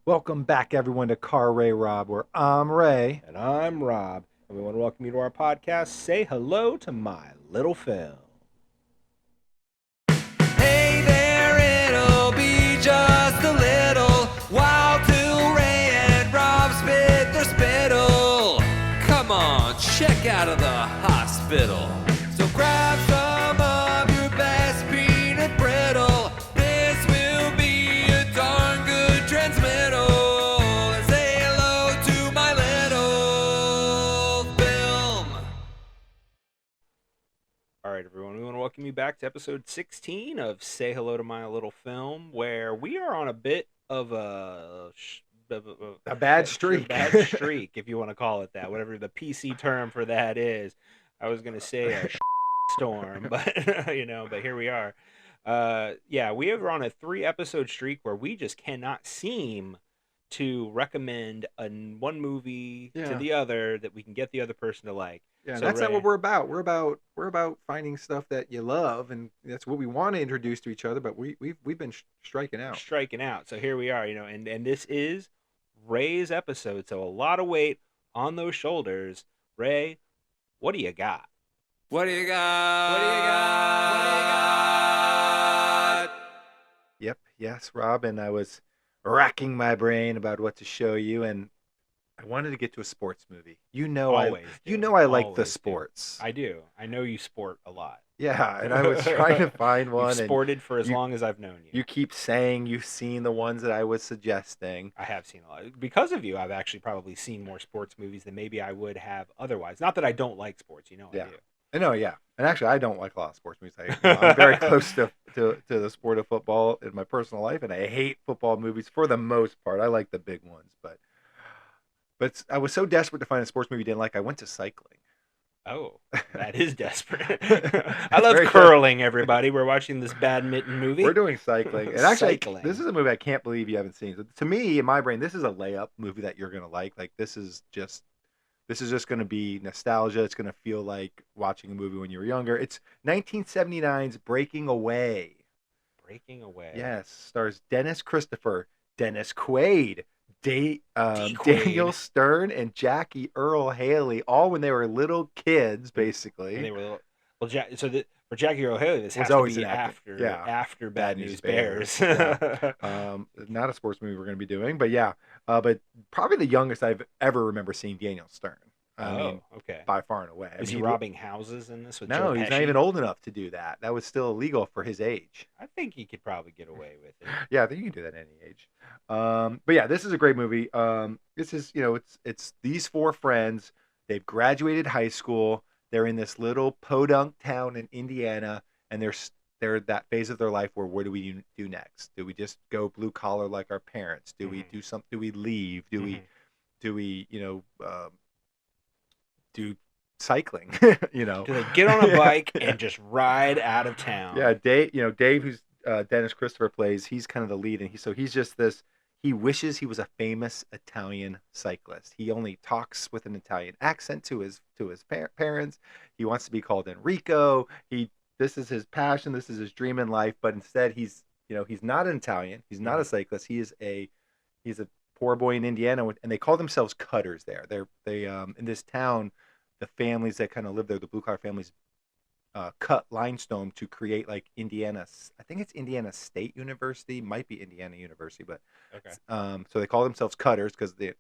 Welcome back, everyone, to Car Ray Rob, where I'm Ray. And I'm Rob, and we want to welcome you to our podcast. Say hello to my little film. Hey there, it'll be just a little while till Ray and Rob spit their spittle. Come on, check out of the hospital. So grab some of your best peanut brittle. This will be a darn good transmittal. And say hello to my little film. All right, everyone, we want to welcome you back to episode 16 of Say Hello to My Little Film, where we are on a bit of A bad streak. bad streak, if you want to call it that, whatever the PC term for that is. I was going to say a storm, but but here we are. Yeah, we are on a 3-episode streak where we just cannot seem to recommend one movie to Yeah. the other that we can get the other person to like. Yeah, So, that's not Ray, what we're about. We're about finding stuff that you love, and that's what we want to introduce to each other. But we've been striking out. striking out. So here we are, and this is Ray's episode. So a lot of weight on those shoulders. Ray, what do you got? What do you got? What do you got? What do you got? Yep. Yes, Rob. And I was racking my brain about what to show you, and I wanted to get to a sports movie. Always do. I like the Always do. sports. I do. I know you sport a lot. Yeah, and I was trying to find one. You've and sported for as you- long as I've known you. You keep saying you've seen the ones that I was suggesting. I have seen a lot. Because of you, I've actually probably seen more sports movies than maybe I would have otherwise. Not that I don't like sports, Yeah. I do. I know, yeah. And actually, I don't like a lot of sports movies. I'm very close to the sport of football in my personal life, and I hate football movies for the most part. I like the big ones, but I was so desperate to find a sports movie I didn't like, I went to cycling. Oh, that is desperate. I It's love very curling, everybody. We're watching this badminton movie. We're doing cycling. And actually, Cycling. this is a movie I can't believe you haven't seen. So to me, in my brain, this is a layup movie that you're going to like. Like, this is just going to be nostalgia. It's going to feel like watching a movie when you were younger. It's 1979's Breaking Away. Breaking Away. Yes, stars Dennis Christopher, Dennis Quaid, Quaid. Daniel Stern, and Jackie Earle Haley, all when they were little kids, basically. And they were for Jackie Earle Haley, this Was has to always be an actor. after Bad News Bears. Yeah. Not a sports movie we're going to be doing, but yeah. But probably the youngest I've ever remember seeing Daniel Stern. I mean, Okay. by far and away. Is he robbing houses in this with No, Joe he's not Pesci? even old enough to do that. That was still illegal for his age. I think he could probably get away with it. Yeah, I think you can do that at any age. But yeah, this is a great movie. This is, it's these four friends. They've graduated high school. They're in this little podunk town in Indiana, and they're at that phase of their life where what do we do next? Do we just go blue collar like our parents? Do we do something? Do we leave? Do we do cycling? Do they get on a bike and just ride out of town? Yeah, Dave, who's Dennis Christopher plays, he's kind of the lead, and he's just this. He wishes he was a famous Italian cyclist. He only talks with an Italian accent to his parents. He wants to be called Enrico. This is his passion. This is his dream in life. But instead, he's not an Italian. He's not a cyclist. He's a poor boy in Indiana, and they call themselves cutters there. They in this town, the families that kind of live there, the blue collar families, cut limestone to create like Indiana. I think it's Indiana State University, might be Indiana University, but Okay. so they call themselves cutters because they're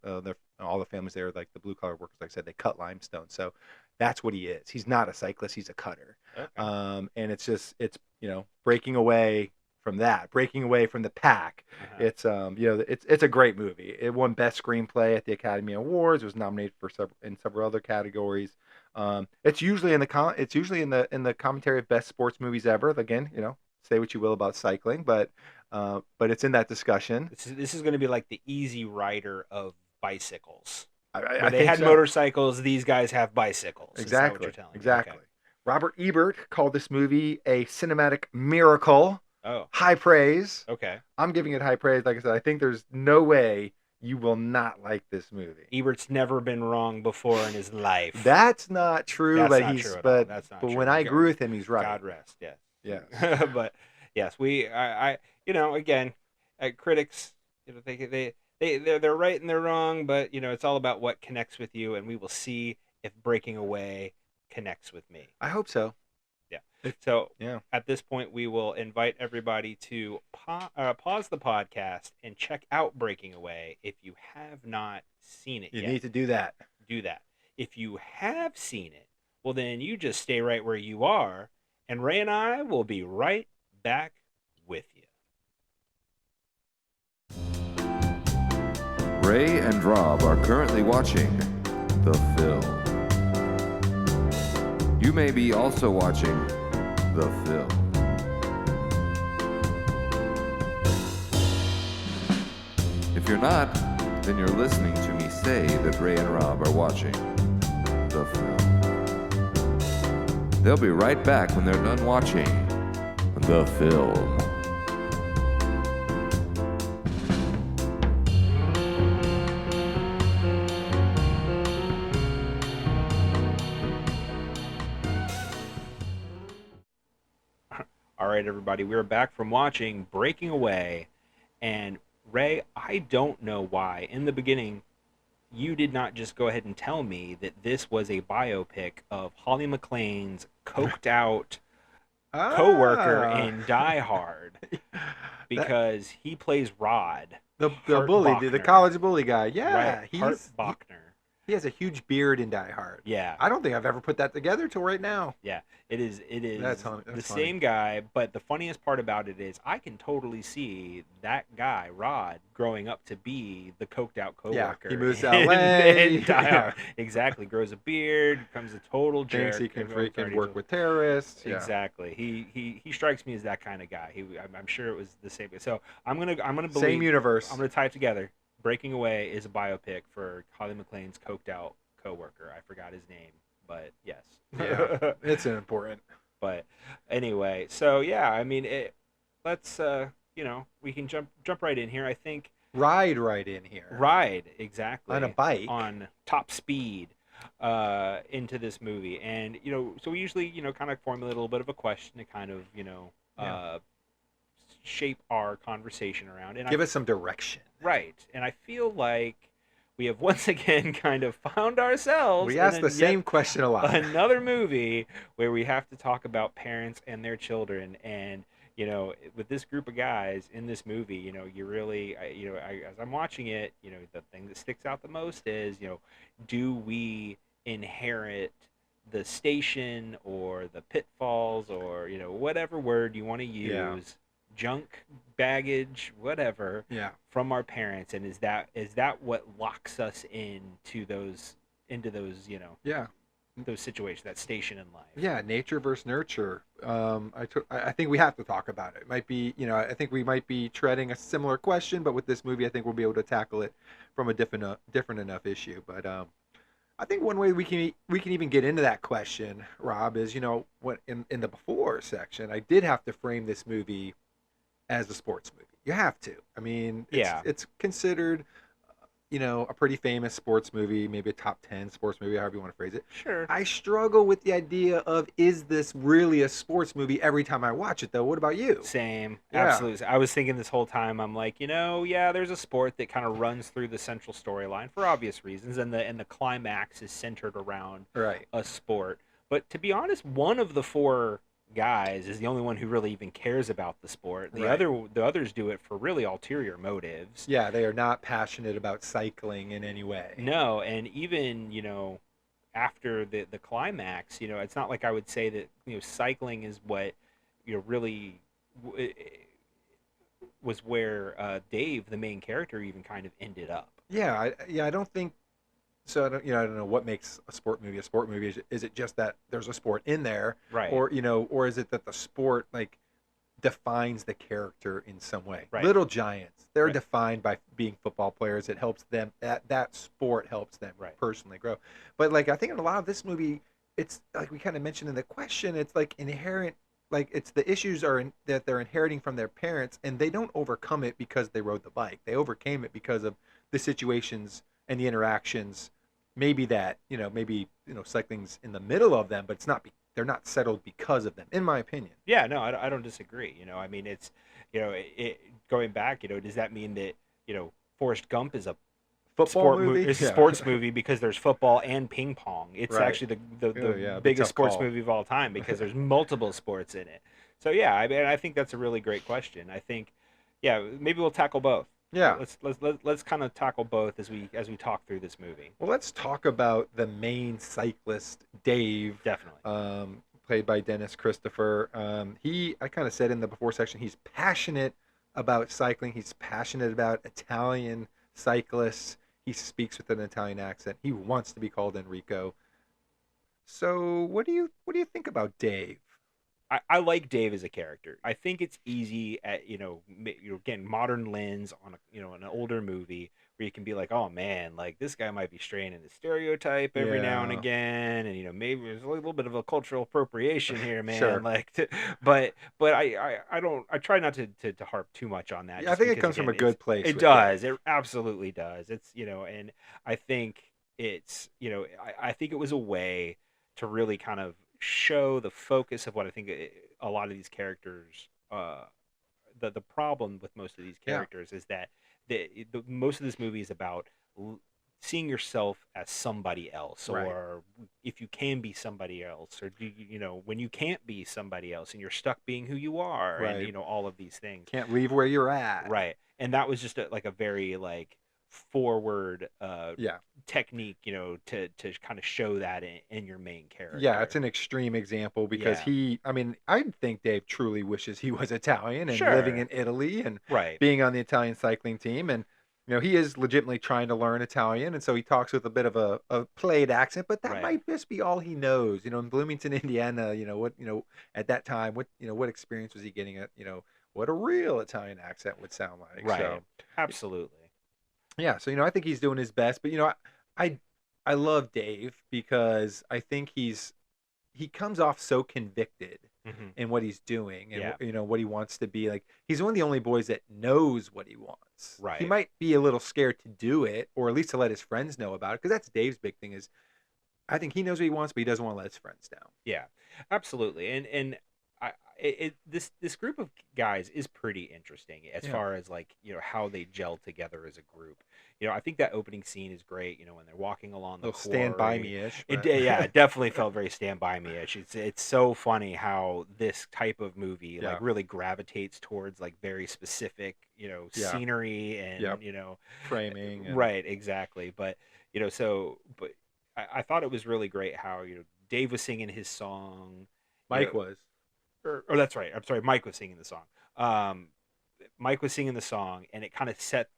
all the families there, like the blue collar workers, like I said, they cut limestone. So that's what he is. He's not a cyclist. He's a cutter. Okay. And it's breaking away from that, breaking away from the pack. Uh-huh. It's a great movie. It won Best Screenplay at the Academy Awards. It was nominated for several other categories. It's usually in the commentary of best sports movies ever. Again, say what you will about cycling, but it's in that discussion. This is going to be like the Easy Rider of bicycles. I Where they think had so. motorcycles, these guys have bicycles. Is that what you're telling me? Exactly. Okay. Robert Ebert called this movie a cinematic miracle. Oh, High praise. okay. I'm giving it high praise. Like I said, I think there's no way you will not like this movie. Ebert's never been wrong before in his life. That's not true, That's but not he's true at all. but That's not but true. when I God- agree with him, he's right. God rest, yes. Yes. But yes, again, critics, they're right and they're wrong, but it's all about what connects with you, and we will see if breaking away connects with me. I hope so. Yeah. So Yeah. at this point, we will invite everybody to pause the podcast and check out Breaking Away if you have not seen it yet. You need to do that. Do that. If you have seen it, well, then you just stay right where you are, and Ray and I will be right back with you. Ray and Rob are currently watching the film. You may be also watching the film. If you're not, then you're listening to me say that Ray and Rob are watching the film. They'll be right back when they're done watching the film. All right, everybody, we're back from watching Breaking Away, and Ray, I don't know why in the beginning you did not just go ahead and tell me that this was a biopic of Holly McClane's coked out co-worker in Die Hard, because he plays Rod, the Hart bully, the Bachner. college bully guy. Yeah, right? Hart Bachner. He has a huge beard in Die Hard. Yeah, I don't think I've ever put that together till right now. yeah, it is. That's the funny. same guy, but the funniest part about it is I can totally see that guy Rod growing up to be the coked out coworker. He moves to in LA. Die Yeah. Hard. Exactly, grows a beard, becomes a total jerk. Thinks he can everyone's freaking already work told- with terrorists. Yeah. Exactly. He strikes me as that kind of guy. I'm sure it was the same. So I'm gonna believe. Same universe. I'm gonna tie it together. Breaking Away is a biopic for Holly McClane's coked out coworker. I forgot his name, but yes. Yeah, it's important. But anyway, so yeah, I mean, let's we can jump right in here. I think Ride right in here. ride exactly On a bike. on top speed into this movie, and so we usually kind of formulate a little bit of a question to kind of shape our conversation around, and Give us some direction. right, and I feel like we have once again kind of found ourselves. We in ask the same question a lot. another movie where we have to talk about parents and their children, and with this group of guys in this movie, you really as I'm watching it, the thing that sticks out the most is do we inherit the station or the pitfalls or whatever word you want to use, Yeah. junk, baggage, whatever, Yeah. from our parents, and is that what locks us into those Yeah. those situations, that station in life? Yeah. Nature versus nurture. I think we have to talk about it. It might be, I think we might be treading a similar question, but with this movie, I think we'll be able to tackle it from a different enough issue. But I think one way we can even get into that question, Rob, is what in the before section, I did have to frame this movie as a sports movie. You have to. I mean, it's considered, a pretty famous sports movie, maybe a top 10 sports movie, however you want to phrase it. Sure. I struggle with the idea of, is this really a sports movie every time I watch it, though? What about you? Same. Yeah. Absolutely. I was thinking this whole time, I'm like, there's a sport that kind of runs through the central storyline for obvious reasons, and the climax is centered around Right. a sport. But to be honest, one of the four guys is the only one who really even cares about the sport. The others do it for really ulterior motives. Yeah, they are not passionate about cycling in any way. No, and even after the climax, it's not like I would say that cycling is what really was where Dave, the main character, even kind of ended up. Yeah, I don't think so. I don't know what makes a sport movie a sport movie. Is it just that there's a sport in there, Right. or or is it that the sport defines the character in some way? Right. Little Giants, they're Right. defined by being football players. It helps them, that sport helps them Right. personally grow. But I think in a lot of this movie, it's like we kind of mentioned in the question, it's inherent, it's the issues that they're inheriting from their parents, and they don't overcome it because they rode the bike. They overcame it because of the situations and the interactions. Maybe that cycling's in the middle of them, but it's not. They're not settled because of them, in my opinion. Yeah, no, I don't disagree. I mean, it's, going back, does that mean that, Forrest Gump is a Football movie? It's a Yeah. sports movie because there's football and ping pong. It's Right. actually Oh, the yeah, big biggest tough sports call. movie of all time because there's multiple sports in it. So yeah, I mean, I think that's a really great question. I think, yeah, maybe we'll tackle both. Yeah. Let's kind of tackle both as we talk through this movie. Well, let's talk about the main cyclist, Dave, Definitely. played by Dennis Christopher. I kind of said in the before section, he's passionate about cycling. He's passionate about Italian cyclists. He speaks with an Italian accent. He wants to be called Enrico. So, what do you think about Dave? I like Dave as a character. I think it's easy at again modern lens on an older movie where you can be like, oh man, like this guy might be straying in the stereotype every now and Yeah. again, and maybe there's a little bit of a cultural appropriation here, man. Sure. But I don't, I try not to harp too much on that. Yeah, I just think it because, comes from a again, good place. It with does. Dave. It absolutely does. It's and I think it's I think it was a way to really kind of show the focus of what I think a lot of these characters the problem with most of these Yeah. characters is that most of this movie is about seeing yourself as somebody else, Right. or if you can be somebody else, or do when you can't be somebody else and you're stuck being who you are, Right. and all of these things. Can't leave where you're at. Right. And that was just a very forward Yeah. technique, to kind of show that in your main character. Yeah, it's an extreme example because Yeah. I think Dave truly wishes he was Italian and Sure. living in Italy and Right. being on the Italian cycling team. And, he is legitimately trying to learn Italian. And so he talks with a bit of a played accent, but that Right. might just be all he knows. In Bloomington, Indiana, at that time, what experience was he getting at, what a real Italian accent would sound like. Right. So, Absolutely. yeah, so I think he's doing his best, but I I love Dave because I think he comes off so convicted Hmm. in what he's doing and Yeah. what he wants to be. Like he's one of the only boys that knows what he wants. He Right. might be a little scared to do it, or at least to let his friends know about it, because that's Dave's big thing. Is I think he knows what he wants, but he doesn't want to let his friends down. Yeah. Absolutely. And this group of guys is pretty interesting as Yeah. far as how they gel together as a group. I think that opening scene is great. When they're walking along the Little Stand By quarry. Me-ish. Yeah, it definitely felt very Stand By Me-ish. It's so funny how this type of movie Yeah. really gravitates towards very specific Yeah. scenery and Yep. Framing. And, right, exactly. But but I thought it was really great how Dave was singing his song. Mike know, was. or that's right. I'm sorry, Mike was singing the song. Mike was singing the song, and it kind of set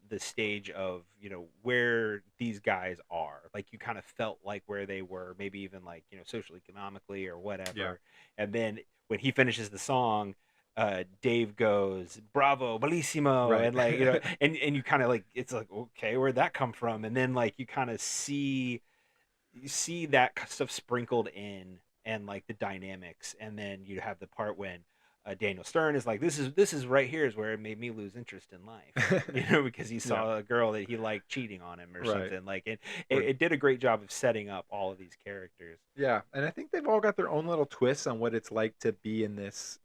the stage of where these guys are. Like you kind of felt like where they were, maybe even social economically or whatever. Yeah. And then when he finishes the song, Dave goes "Bravo, bellissimo," Right. and and you kind of it's okay, where'd that come from? And then you kind of see that stuff sprinkled in and the dynamics, and then you have the part when Daniel Stern is like, this is right here is where it made me lose interest in life, because he saw a girl that he liked cheating on him or Right. something. It did a great job of setting up all of these characters. Yeah, and I think they've all got their own little twists on what it's like to be in this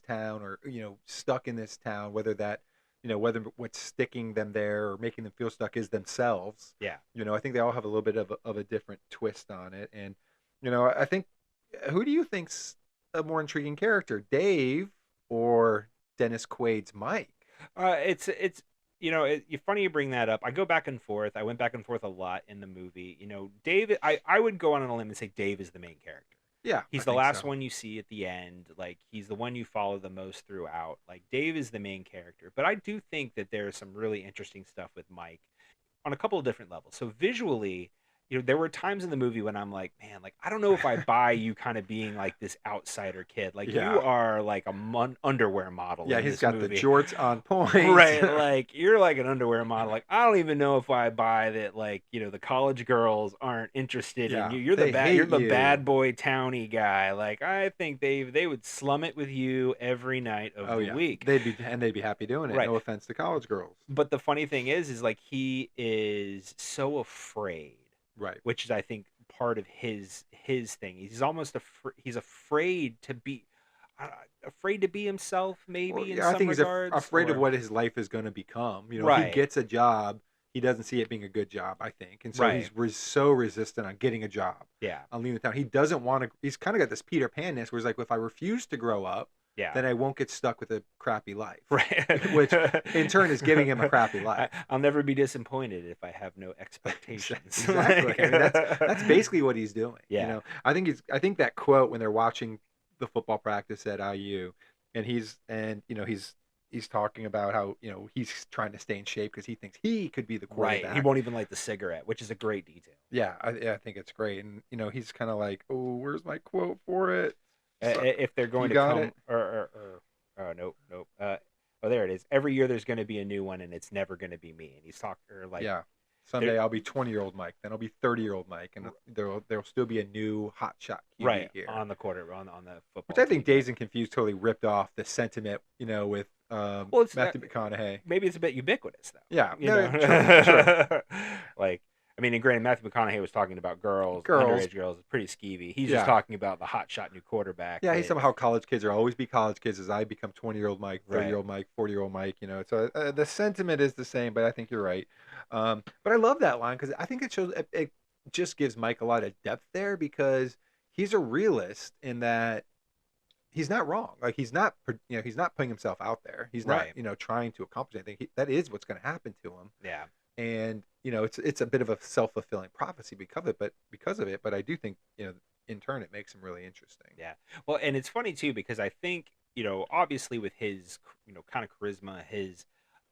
town, or stuck in this town, whether that whether what's sticking them there or making them feel stuck is themselves. Yeah. I think they all have a little bit of a different twist on it. And I think, who do you think's a more intriguing character, Dave or Dennis Quaid's Mike? It's it's funny you bring that up. I go back and forth. I went back and forth a lot in the movie. Dave. I would go on a limb and say Dave is the main character. Yeah, He's I the think last so. one you see at the end. He's the one you follow the most throughout. Dave is the main character. But I do think that there's some really interesting stuff with Mike on a couple of different levels. So visually, there were times in the movie when I'm like, man, I don't know if I buy you kind of being this outsider kid. Yeah. You are underwear model. Yeah, in he's this got movie. the jorts on point. Right, you're an underwear model. I don't even know if I buy that. The college girls aren't interested Yeah, in you. You're they hate you're the you. bad boy townie guy. I think they would slum it with you every night of the week. They'd be happy doing it. Right. No offense to college girls. But the funny thing is he is so afraid, Right. which is I think part of his thing. He's almost he's afraid to be. afraid to be himself, maybe Well, in yeah, I some think he's regards. afraid of Or what his life is going to become. You know, he right, gets a job, he doesn't see it being a good job, I think, and so right, he's so resistant on getting a job, yeah, on leaving the town. He doesn't want to. He's kind of got this Peter Pan-ness where he's like, if I refuse to grow up, yeah. then I won't get stuck with a crappy life, which Right. in turn is giving him a crappy life. I'll never be disappointed if I have no expectations. Exactly. I mean, that's basically what he's doing. You Yeah. know, I think that quote when they're watching the football practice at IU, and he's talking about how he's trying to stay in shape because he thinks he could be the Right. quarterback. He won't even light the cigarette, which is a great detail. Yeah, I think it's great, and he's kind of like, oh, where's my quote for it? So, If they're going you to got come, it? oh nope. Oh, there it is. Every year there's going to be a new one, and it's never going to be me. And he's talking, or like, Yeah. Someday I'll be 20-year-old Mike, then I'll be 30-year-old Mike, and there'll still be a new hotshot QB right here. on the quarter on the football. Which I think team. Dazed and Confused totally ripped off the sentiment, with Well, Matthew McConaughey. Maybe it's a bit ubiquitous though. Yeah, you no, know? sure. Like, I mean, and granted, Matthew McConaughey was talking about girls, underage girls. It's pretty skeevy. He's just talking about the hotshot new quarterback. Yeah, he's somehow college kids will always be college kids as I become 20-year-old Mike, 30-year-old Mike, 40-year-old Mike. So the sentiment is the same, but I think you're right. But I love that line because I think it shows it just gives Mike a lot of depth there because he's a realist in that he's not wrong. Like he's not putting himself out there. He's not trying to accomplish anything. That is what's going to happen to him. Yeah. And it's a bit of a self-fulfilling prophecy because of it. But I do think in turn it makes him really interesting. Yeah. Well, and it's funny too because I think obviously with his kind of charisma, his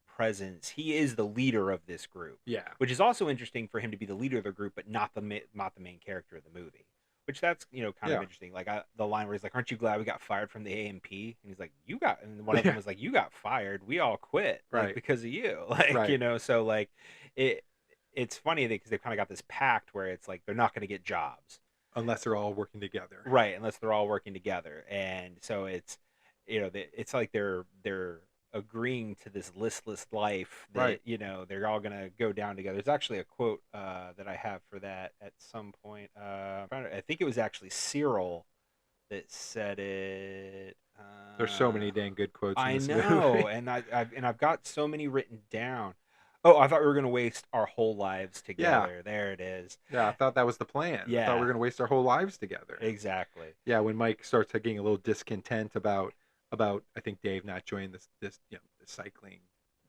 presence, he is the leader of this group. Yeah. Which is also interesting for him to be the leader of the group, but not the main character of the movie. Which that's kind of interesting. Like the line where he's like, "Aren't you glad we got fired from the A&P?" And he's like, "You got," and one of them was like, "You got fired. We all quit, like, because of you." Like so like it's funny because they've kind of got this pact where it's like they're not going to get jobs unless they're all working together. Right, unless they're all working together, and so it's it's like they're agreeing to this listless life that they're all gonna go down together. There's actually a quote that I have for that at some point. I think it was actually Cyril that said it. There's so many dang good quotes. I in this know, movie. and I've got so many written down. Oh, I thought we were gonna waste our whole lives together. Yeah. There it is. Yeah, I thought that was the plan. Yeah. I thought we were gonna waste our whole lives together. Exactly. Yeah, when Mike starts getting a little discontent about I think Dave not joining this the cycling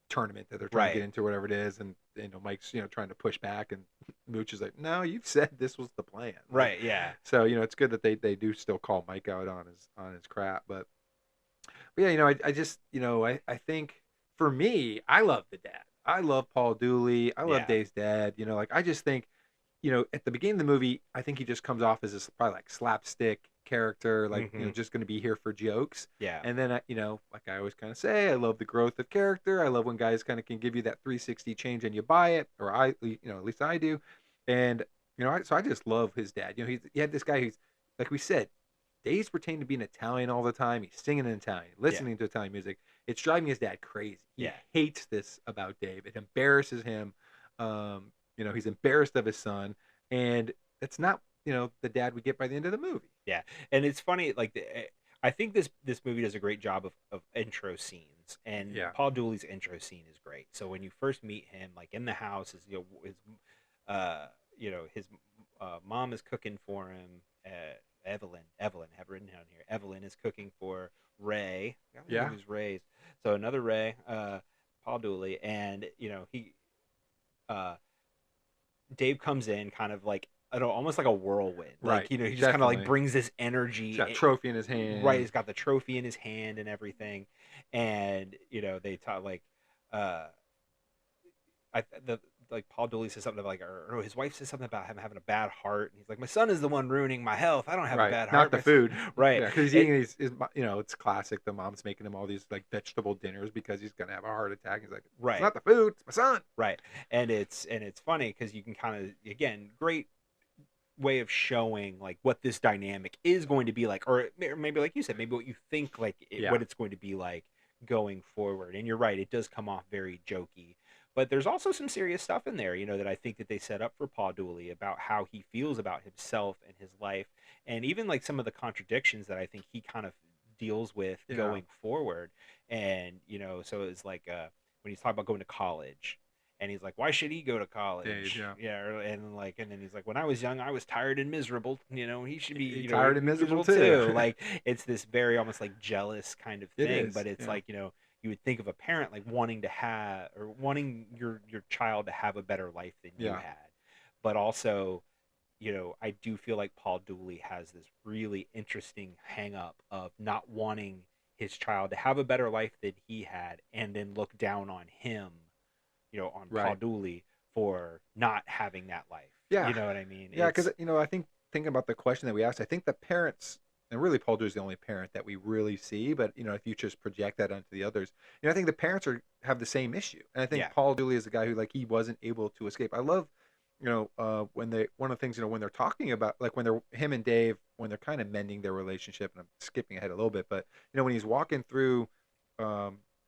tournament that they're trying to get into, whatever it is, and Mike's trying to push back, and Mooch is like, "No, you've said this was the plan." Right. Yeah. So it's good that they do still call Mike out on his crap, but yeah, I just I think for me, I love the dad. I love Paul Dooley. I love Dave's dad. I just think at the beginning of the movie, I think he just comes off as this probably like slapstick character, like just going to be here for jokes. Yeah. And then like I always kind of say, I love the growth of character. I love when guys kind of can give you that 360 change and you buy it, or at least I do. And so I just love his dad. He had this guy who's, like we said, Dave's pretending to be an Italian all the time. He's singing in Italian, listening to Italian music. It's driving his dad crazy. He hates this about Dave. It embarrasses him. He's embarrassed of his son, and it's not the dad we get by the end of the movie. Yeah, and it's funny. Like I think this movie does a great job of intro scenes, and Paul Dooley's intro scene is great. So when you first meet him, like in the house, his mom is cooking for him. Evelyn, I have written down here. Evelyn is cooking for Ray. Who's Ray's? So another Ray, Paul Dooley, and Dave comes in kind of like almost like a whirlwind. Like, he just kind of like brings this energy. He's got a trophy in his hand. Right, he's got the trophy in his hand and everything, and they talk like Paul Dooley says something about or his wife says something about him having a bad heart, and he's like, "My son is the one ruining my health. I don't have a bad heart." Not the food, right? Yeah, because he's eating these. It's classic. The mom's making him all these like vegetable dinners because he's gonna have a heart attack. He's like, "It's not the food, it's my son." Right, and it's funny because you can kind of great way of showing like what this dynamic is going to be like, or maybe like you said, maybe what you think what it's going to be like going forward. And you're right, it does come off very jokey. But there's also some serious stuff in there, that I think that they set up for Paul Dooley about how he feels about himself and his life, and even like some of the contradictions that I think he kind of deals with Yeah. going forward. And so it's like when he's talking about going to college, and he's like, why should he go to college? Dave, yeah. And then he's like, when I was young, I was tired and miserable. He should be tired and miserable too. Like, it's this very almost like jealous kind of It thing, is, but it's yeah. like, you would think of a parent like wanting to have, or wanting your child to have a better life than you Yeah. had. But also, I do feel like Paul Dooley has this really interesting hang up of not wanting his child to have a better life than he had, and then look down on him, on Paul Right. Dooley for not having that life. Yeah. You know what I mean? Yeah, because I think thinking about the question that we asked, I think the parents, and really Paul Dewey's the only parent that we really see, but if you just project that onto the others, I think the parents have the same issue, and I think Yeah. Paul Dooley is a guy who like he wasn't able to escape. I love, when one of the things when they're talking about like when they're him and Dave when they're kind of mending their relationship, and I'm skipping ahead a little bit, but when he's walking through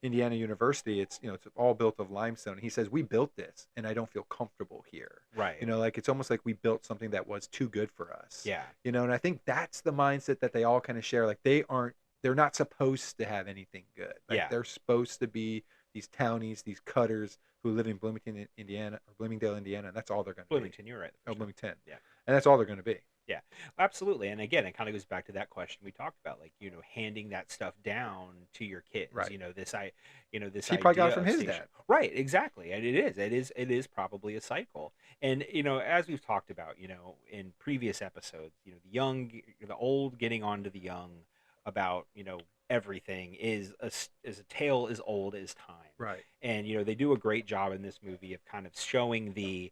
Indiana University, it's it's all built of limestone. And he says, "We built this, and I don't feel comfortable here." Right. Like it's almost like we built something that was too good for us. Yeah. And I think that's the mindset that they all kind of share. Like they're not supposed to have anything good. Like Yeah. they're supposed to be these townies, these cutters who live in Bloomington, Indiana, or Bloomingdale, Indiana, and that's all they're going to be. Bloomington, you're right. Oh, Bloomington. Yeah. And that's all they're going to be. Yeah, absolutely. And again, it kind of goes back to that question we talked about, like, handing that stuff down to your kids. Right. This He probably got idea it from of his station- dad. Right, exactly. And it is probably a cycle. And as we've talked about, in previous episodes, the old getting onto the young about, everything is a tale as old as time. Right. And they do a great job in this movie of kind of showing the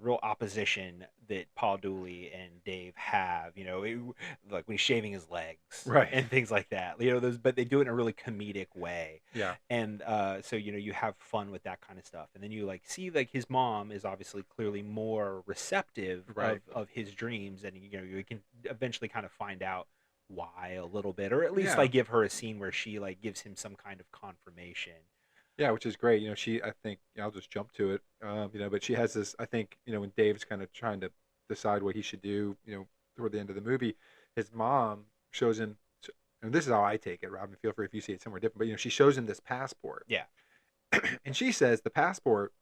real opposition that Paul Dooley and Dave have, like when he's shaving his legs, Right. and things like that. But they do it in a really comedic way. Yeah. And so you have fun with that kind of stuff, and then you like see like his mom is obviously clearly more receptive Right. of his dreams, and you can eventually kind of find out why a little bit, or at least Yeah. like give her a scene where she like gives him some kind of confirmation. Yeah, which is great. I think I'll just jump to it. But she has this. I think when Dave's kind of trying to decide what he should do, toward the end of the movie, his mom shows him. And this is how I take it, Robin. Feel free if you see it somewhere different. But she shows him this passport. Yeah. And she says the passport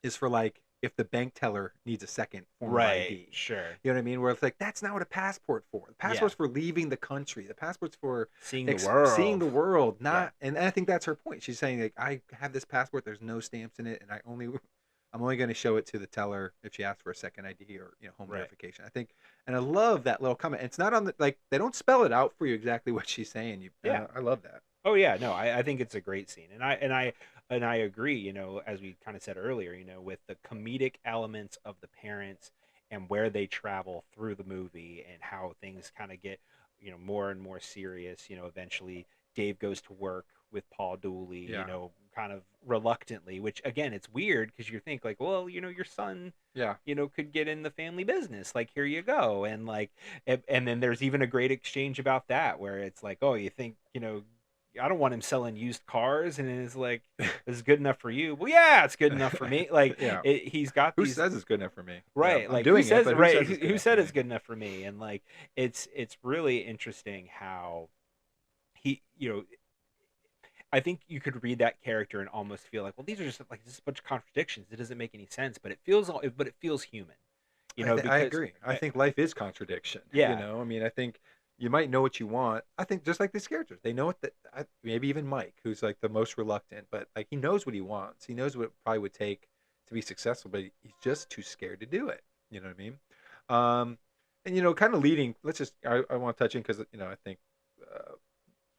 is for like if the bank teller needs a second form of ID. Sure. You know what I mean? Where it's like that's not what a passport's for. The passport's for leaving the country. The passport's for Seeing the world. Seeing the world. Not, and I think that's her point. She's saying like I have this passport. There's no stamps in it, and I'm only going to show it to the teller if she asks for a second ID or home verification. I think, and I love that little comment. It's not on the like they don't spell it out for you exactly what she's saying. I love that. Oh yeah, no, I think it's a great scene, and I agree. As we kind of said earlier, with the comedic elements of the parents and where they travel through the movie and how things kind of get more and more serious. Eventually Dave goes to work with Paul Dooley. Yeah. Kind of reluctantly, which again, it's weird because you think like, well, your son, could get in the family business. Like, here you go, and like, and then there's even a great exchange about that where it's like, oh, you think I don't want him selling used cars, and it's like, this is good enough for you. Well, yeah, it's good enough for me. Like, Yeah. He's got Who these. says it's good enough for me? Right, I'm like doing who says it, but right? who Who said it's good enough for me? And like, it's really interesting how he, I think you could read that character and almost feel like, well, these are just like just a bunch of contradictions. It doesn't make any sense, but it feels human. I agree. I think life is contradiction. Yeah. I think you might know what you want. I think just like these characters, they know what maybe even Mike, who's like the most reluctant, but like he knows what he wants. He knows what it probably would take to be successful, but he's just too scared to do it. You know what I mean? And kind of leading. Let's just. I want to touch in because I think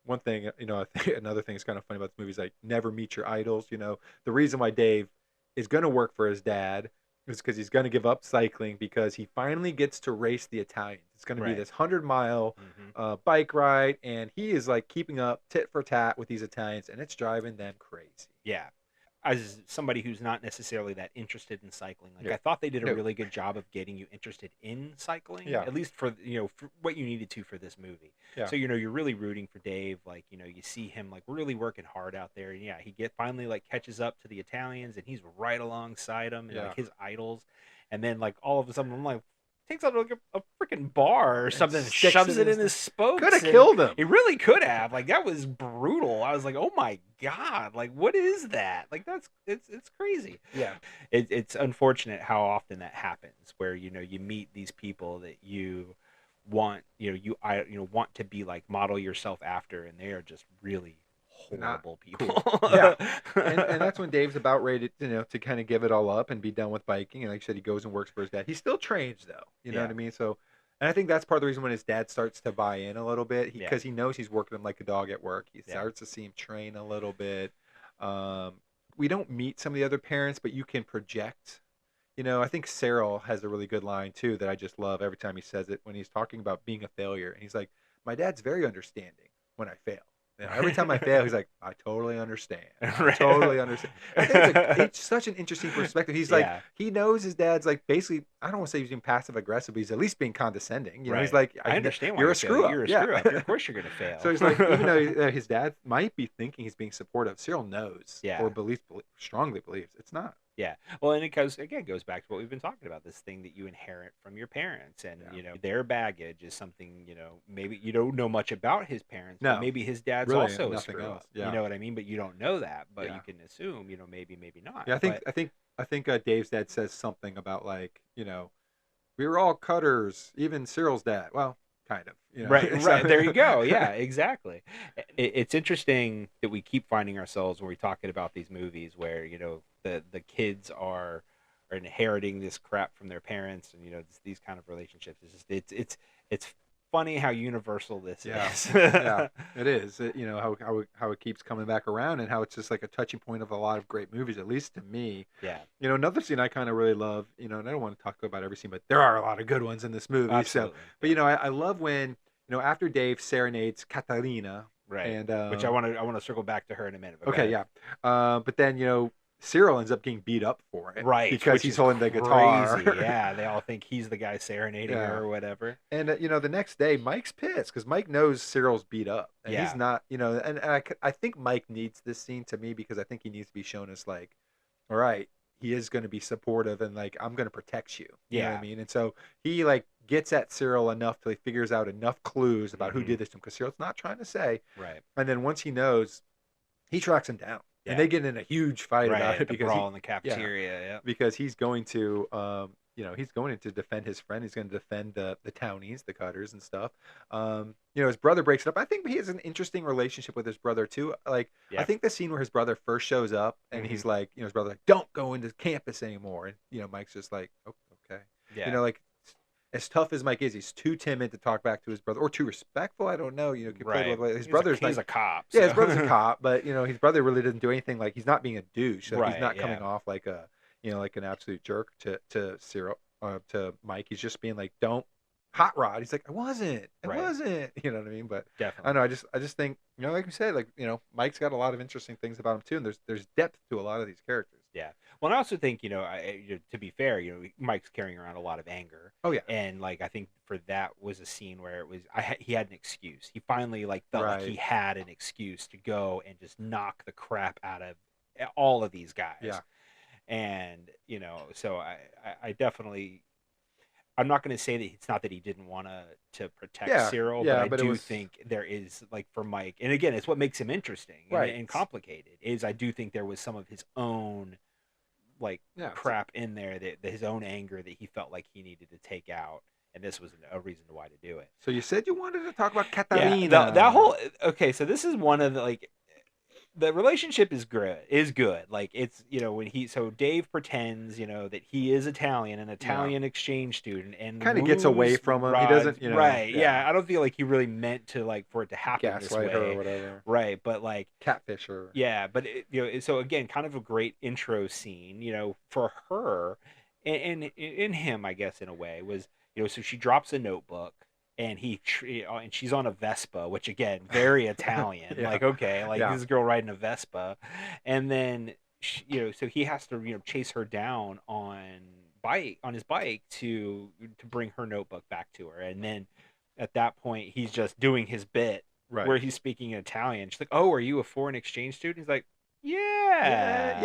one thing. I think another thing is kind of funny about this movie is like never meet your idols. The reason why Dave is going to work for his dad is because he's going to give up cycling because he finally gets to race the Italians. It's going to be this 100-mile bike ride, and he is like keeping up tit for tat with these Italians, and it's driving them crazy. Yeah. As somebody who's not necessarily that interested in cycling, like Yeah. I thought they did a No. really good job of getting you interested in cycling, Yeah. at least for for what you needed to for this movie. Yeah. So you're really rooting for Dave. Like you see him like really working hard out there, and he finally like catches up to the Italians, and he's right alongside them and Yeah. like his idols. And then like all of a sudden I'm like, takes out like a freaking bar or something and sticks shoves it it in in his spokes. Could have and killed him. He really could have. Like, that was brutal. I was like, oh my God, like, what is that? Like, it's crazy. Yeah. It's unfortunate how often that happens, where you meet these people that you want want to be like, model yourself after, and they are just really horrible people. Yeah. and that's when Dave's about ready to kind of give it all up and be done with biking. And like I said, he goes and works for his dad. He still trains though. You know what I mean? So, and I think that's part of the reason when his dad starts to buy in a little bit, because he knows he's working him like a dog at work. He starts to see him train a little bit. We don't meet some of the other parents, but you can project. I think Cyril has a really good line too that I just love every time he says it, when he's talking about being a failure. And he's like, my dad's very understanding when I fail. Every time I fail, he's like, I totally understand. I totally understand. I think it's such an interesting perspective. He's like, he knows his dad's like, basically, I don't want to say he's being passive aggressive, but he's at least being condescending. He's like, I understand why you're a screw up. You're a screw up. Of course you're going to fail. So he's like, even though his dad might be thinking he's being supportive, Cyril knows or strongly believes it's not. Yeah. Well, and it goes back to what we've been talking about, this thing that you inherit from your parents, and their baggage is something, maybe you don't know much about his parents, but maybe his dad's really also a screw up. Yeah. You know what I mean? But you don't know that, but you can assume, maybe not. Yeah, I think Dave's dad says something about like, we were all cutters, even Cyril's dad. Well, kind of. Right. There you go. Yeah, exactly. It's interesting that we keep finding ourselves when we're talking about these movies where, the kids are inheriting this crap from their parents, and these kind of relationships. It's funny how universal this is. Yeah, it is. How it keeps coming back around, and how it's just like a touching point of a lot of great movies, at least to me. Yeah. Another scene I kind of really love. And I don't want to talk about every scene, but there are a lot of good ones in this movie. Absolutely. So, but I love when after Dave serenades Catalina, right? And which I want to circle back to her in a minute. Okay, yeah. But then Cyril ends up getting beat up for it, right? Because he's holding the guitar. Yeah, they all think he's the guy serenading her or whatever. And the next day, Mike's pissed because Mike knows Cyril's beat up, and he's not. And I think Mike needs this scene to me, because I think he needs to be shown as like, all right, he is going to be supportive, and like, I'm going to protect you. You know what I mean? And so he like gets at Cyril enough till he figures out enough clues about who did this to him, because Cyril's not trying to say. Right. And then once he knows, he tracks him down. Yeah. And they get in a huge fight about it, because brawl in the cafeteria. Because he's going to, he's going to defend his friend. He's going to defend the townies, the cutters and stuff. His brother breaks it up. I think he has an interesting relationship with his brother too. Like, I think the scene where his brother first shows up and he's like, his brother's like, don't go into campus anymore, and Mike's just like, oh, okay, like. As tough as Mike is, he's too timid to talk back to his brother, or too respectful. I don't know. His brother's he's a cop. Yeah, his brother's a cop, but his brother really doesn't do anything. Like, he's not being a douche. Like, he's not coming off like a like an absolute jerk to Cyril, to Mike. He's just being like, don't hot rod. He's like, I wasn't. You know what I mean? But definitely, I know. I just think like you said, like Mike's got a lot of interesting things about him too, and there's depth to a lot of these characters. Yeah. Well, and I also think, to be fair, Mike's carrying around a lot of anger. Oh, yeah. And, like, I think for that was a scene where it was, he had an excuse. He finally, like, felt like he had an excuse to go and just knock the crap out of all of these guys. Yeah. And, so I definitely, I'm not going to say that it's not that he didn't want to protect Cyril, but I do think there is, like, for Mike, and again, it's what makes him interesting and complicated, is I do think there was some of his own, like, crap in there, that his own anger that he felt like he needed to take out, and this was a reason why to do it. So you said you wanted to talk about Catalina. Yeah, that whole, okay, so this is one of the, like, the relationship is good. Like, it's, so Dave pretends, that he is Italian, an Italian exchange student, and kind of gets away from him. He doesn't, right. Yeah. I don't feel like he really meant to, like, for it to happen this way. Her or whatever. Right. But, like, catfish her. Yeah. But, so again, kind of a great intro scene, for her and in him, I guess, in a way, was, so she drops a notebook. And and she's on a Vespa, which again, very Italian. Like, okay, like this girl riding a Vespa, and then so he has to chase her down on his bike to bring her notebook back to her. And then at that point, he's just doing his bit where he's speaking in Italian. She's like, "Oh, are you a foreign exchange student?" He's like, "Yeah,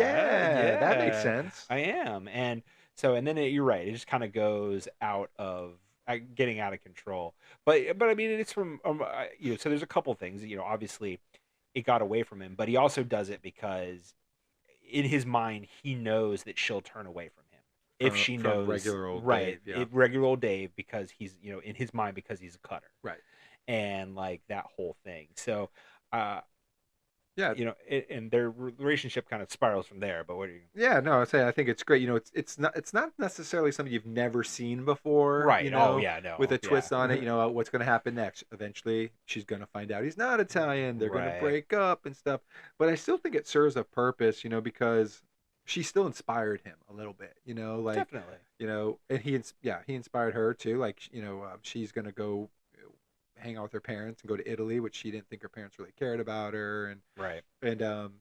that makes sense. I am." And So, and then you're right. It just kind of goes out of getting out of control. But I mean, it's from so there's a couple things. Obviously, it got away from him, but he also does it because in his mind he knows that she'll turn away from him if she from knows regular old right, Dave, yeah. regular old Dave, because he's in his mind because he's a cutter, Right. and like that whole thing. So, yeah, and their relationship kind of spirals from there. But what are you? Yeah, no, I think it's great. It's not necessarily something you've never seen before, Right. Oh yeah, no. with a yeah. twist on it. What's going to happen next? Eventually, she's going to find out he's not Italian. They're going to Right. break up and stuff. But I still think it serves a purpose, because she still inspired him a little bit, like Definitely. and he inspired her too. Like, she's going to go hang out with her parents and go to Italy, which she didn't think her parents really cared about her, Right. and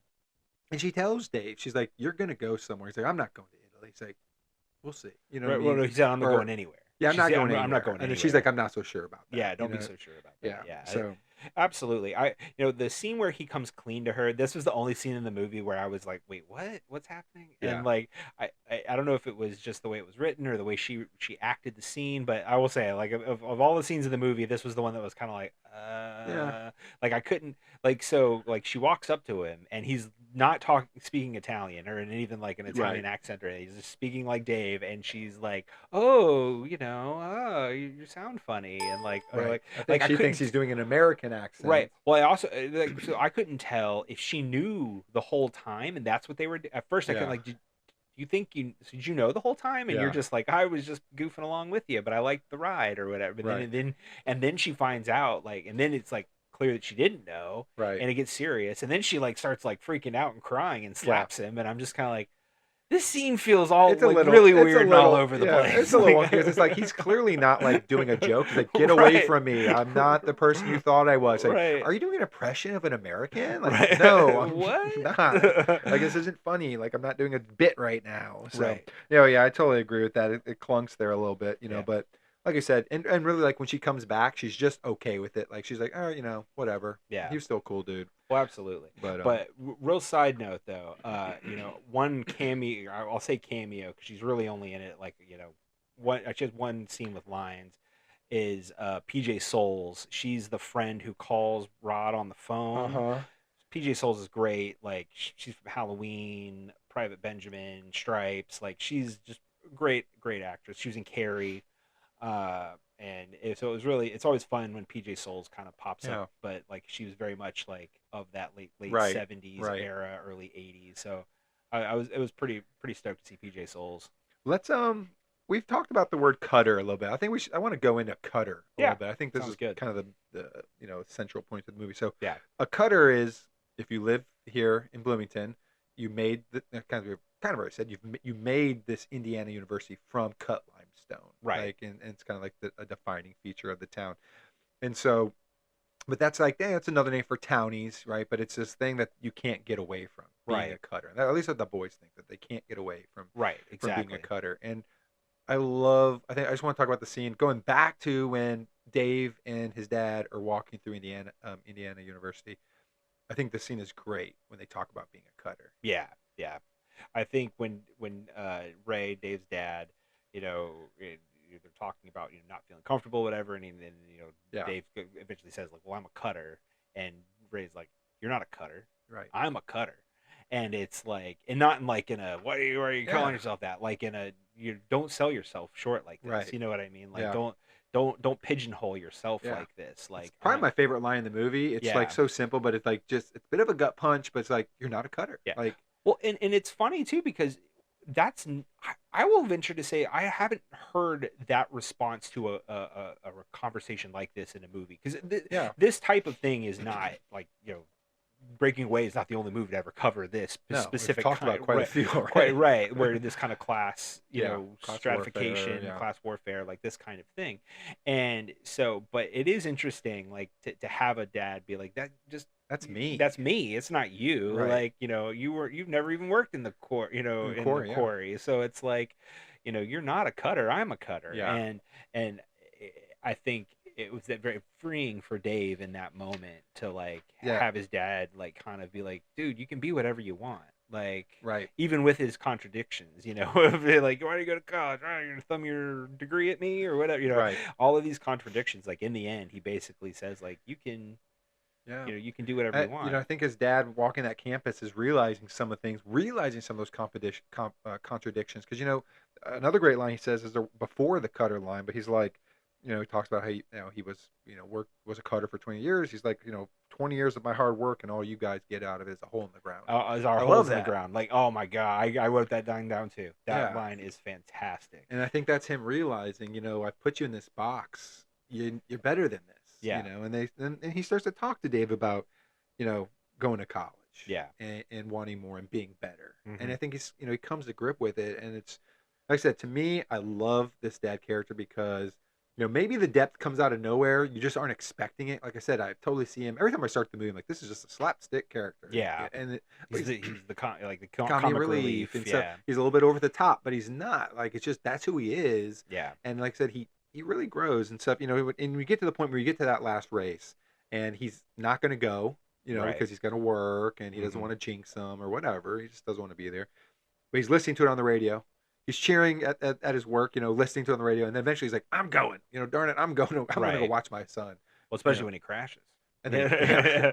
she tells Dave, she's like, "You're gonna go somewhere." He's like, "I'm not going to Italy." He's like, "We'll see." You know Right. what I Well, mean? no, he said, "I'm not going anywhere." Yeah, I'm not going I'm anywhere. not going And then anywhere. she's like, "I'm not so sure about that." Yeah, don't be so sure about that. Yeah. So Absolutely. The scene where he comes clean to her, this was the only scene in the movie where I was like, wait, what? What's happening? Yeah. And like, I don't know if it was just the way it was written or the way she acted the scene, but I will say, like, of all the scenes in the movie, this was the one that was kind of like, like I couldn't, like, so like she walks up to him and he's not speaking Italian or in even like an Italian accent or anything. He's just speaking like Dave, and she's like, "Oh, you sound funny," and like, I think she thinks he's doing an American accent. Right. Well, I also so I couldn't tell if she knew the whole time, and that's what they were. At first, I couldn't like. Did you know the whole time? And you're just like, I was just goofing along with you, but I liked the ride or whatever. But then she finds out, like, and then it's like clear that she didn't know, right? And it gets serious, and then she like starts like freaking out and crying and slaps him, and I'm just kind of like, this scene feels really weird and all over the place. It's a little because it's like he's clearly not like doing a joke. He's like, "Get away from me! I'm not the person you thought I was." Like, are you doing an impression of an American? Like, no, I'm not. Like, this isn't funny. Like, I'm not doing a bit right now. So, I totally agree with that. It clunks there a little bit, but. Like I said, and really, like, when she comes back, she's just okay with it. Like, she's like, "Oh, whatever." Yeah, he was still cool, dude. Well, absolutely. But real side note though, one cameo, I'll say cameo because she's really only in it like she has one scene with lines. Is PJ Souls? She's the friend who calls Rod on the phone. PJ Souls is great. Like, she's from Halloween, Private Benjamin, Stripes. Like, she's just great actress. She was in Carrie. So it's always fun when PJ Souls kind of pops up, but like she was very much like of that late 70s era, early 80s. So it was pretty stoked to see PJ Souls. Let's we've talked about the word cutter a little bit. I think I want to go into cutter a little bit. I think this is good. Kind of the central point of the movie. So a cutter is, if you live here in Bloomington, you made the kind of what I said. You made this Indiana University from cut limestone, right? Like, and it's kind of like a defining feature of the town. And so, but that's like, that's another name for townies, right? But it's this thing that you can't get away from being a cutter. At least what the boys think, that they can't get away from from being a cutter. And I just want to talk about the scene going back to when Dave and his dad are walking through Indiana University. I think the scene is great when they talk about being a cutter. Yeah. I think when Ray, Dave's dad, they're talking about not feeling comfortable, whatever, and then Dave eventually says like, "Well, I'm a cutter," and Ray's like, "You're not a cutter, right? I'm a cutter," and it's like, and not in like in a why are you calling yourself that? Like in a you don't sell yourself short like this. Right. You know what I mean? Like don't pigeonhole yourself like this. Like, it's probably my favorite line in the movie. It's like so simple, but it's like it's a bit of a gut punch, but it's like, you're not a cutter. Yeah. Like, well, and it's funny too because I will venture to say I haven't heard that response to a conversation like this in a movie, because this type of thing is not like Breaking Away is not the only movie to ever cover this specific. We've talked about quite a few, right? Where this kind of class, class stratification, warfare, class warfare, like this kind of thing, and so, but it is interesting, like to have a dad be like that. That's me. That's me. It's not you. Right. Like you've never even worked in the quarry. Quarry. So it's like, you're not a cutter. I'm a cutter. Yeah. And I think it was very freeing for Dave in that moment to like have his dad like kind of be like, dude, you can be whatever you want. Like, Right. even with his contradictions, if they're like, why do you go to college? Oh, you're gonna thumb your degree at me or whatever, Right. all of these contradictions. Like in the end, he basically says like, you can, Yeah. you can do whatever you want. I think his dad walking that campus is realizing some of things, realizing some of those contradictions. Because another great line he says is before the cutter line, but he's like, he talks about how he was was a cutter for 20 years. He's like 20 years of my hard work and all you guys get out of it is a hole in the ground. Is our I holes love in the that. ground. Like, oh my god, I wrote that down too. That Yeah. line is fantastic. And I think that's him realizing, I put you in this box. You're better than this. Yeah. And he starts to talk to Dave about, going to college. Yeah. And wanting more and being better. Mhm. And I think he's, he comes to grip with it. And it's, like I said, to me, I love this dad character because, maybe the depth comes out of nowhere. You just aren't expecting it. Like I said, I totally see him every time I start the movie. I'm like, this is just a slapstick character. Yeah. And He's the comedy comic relief. And so yeah. he's a little bit over the top, but he's not. Like, it's just, that's who he is. Yeah. And like I said, he really grows and stuff, and we get to the point where you get to that last race and he's not going to go, Right. because he's going to work and he doesn't Mhm. want to jinx them or whatever. He just doesn't want to be there. But he's listening to it on the radio. He's cheering at his work, listening to it on the radio. And then eventually he's like, I'm going, darn it, I'm going to go Right. watch my son. Well, especially when he crashes. And then, yeah,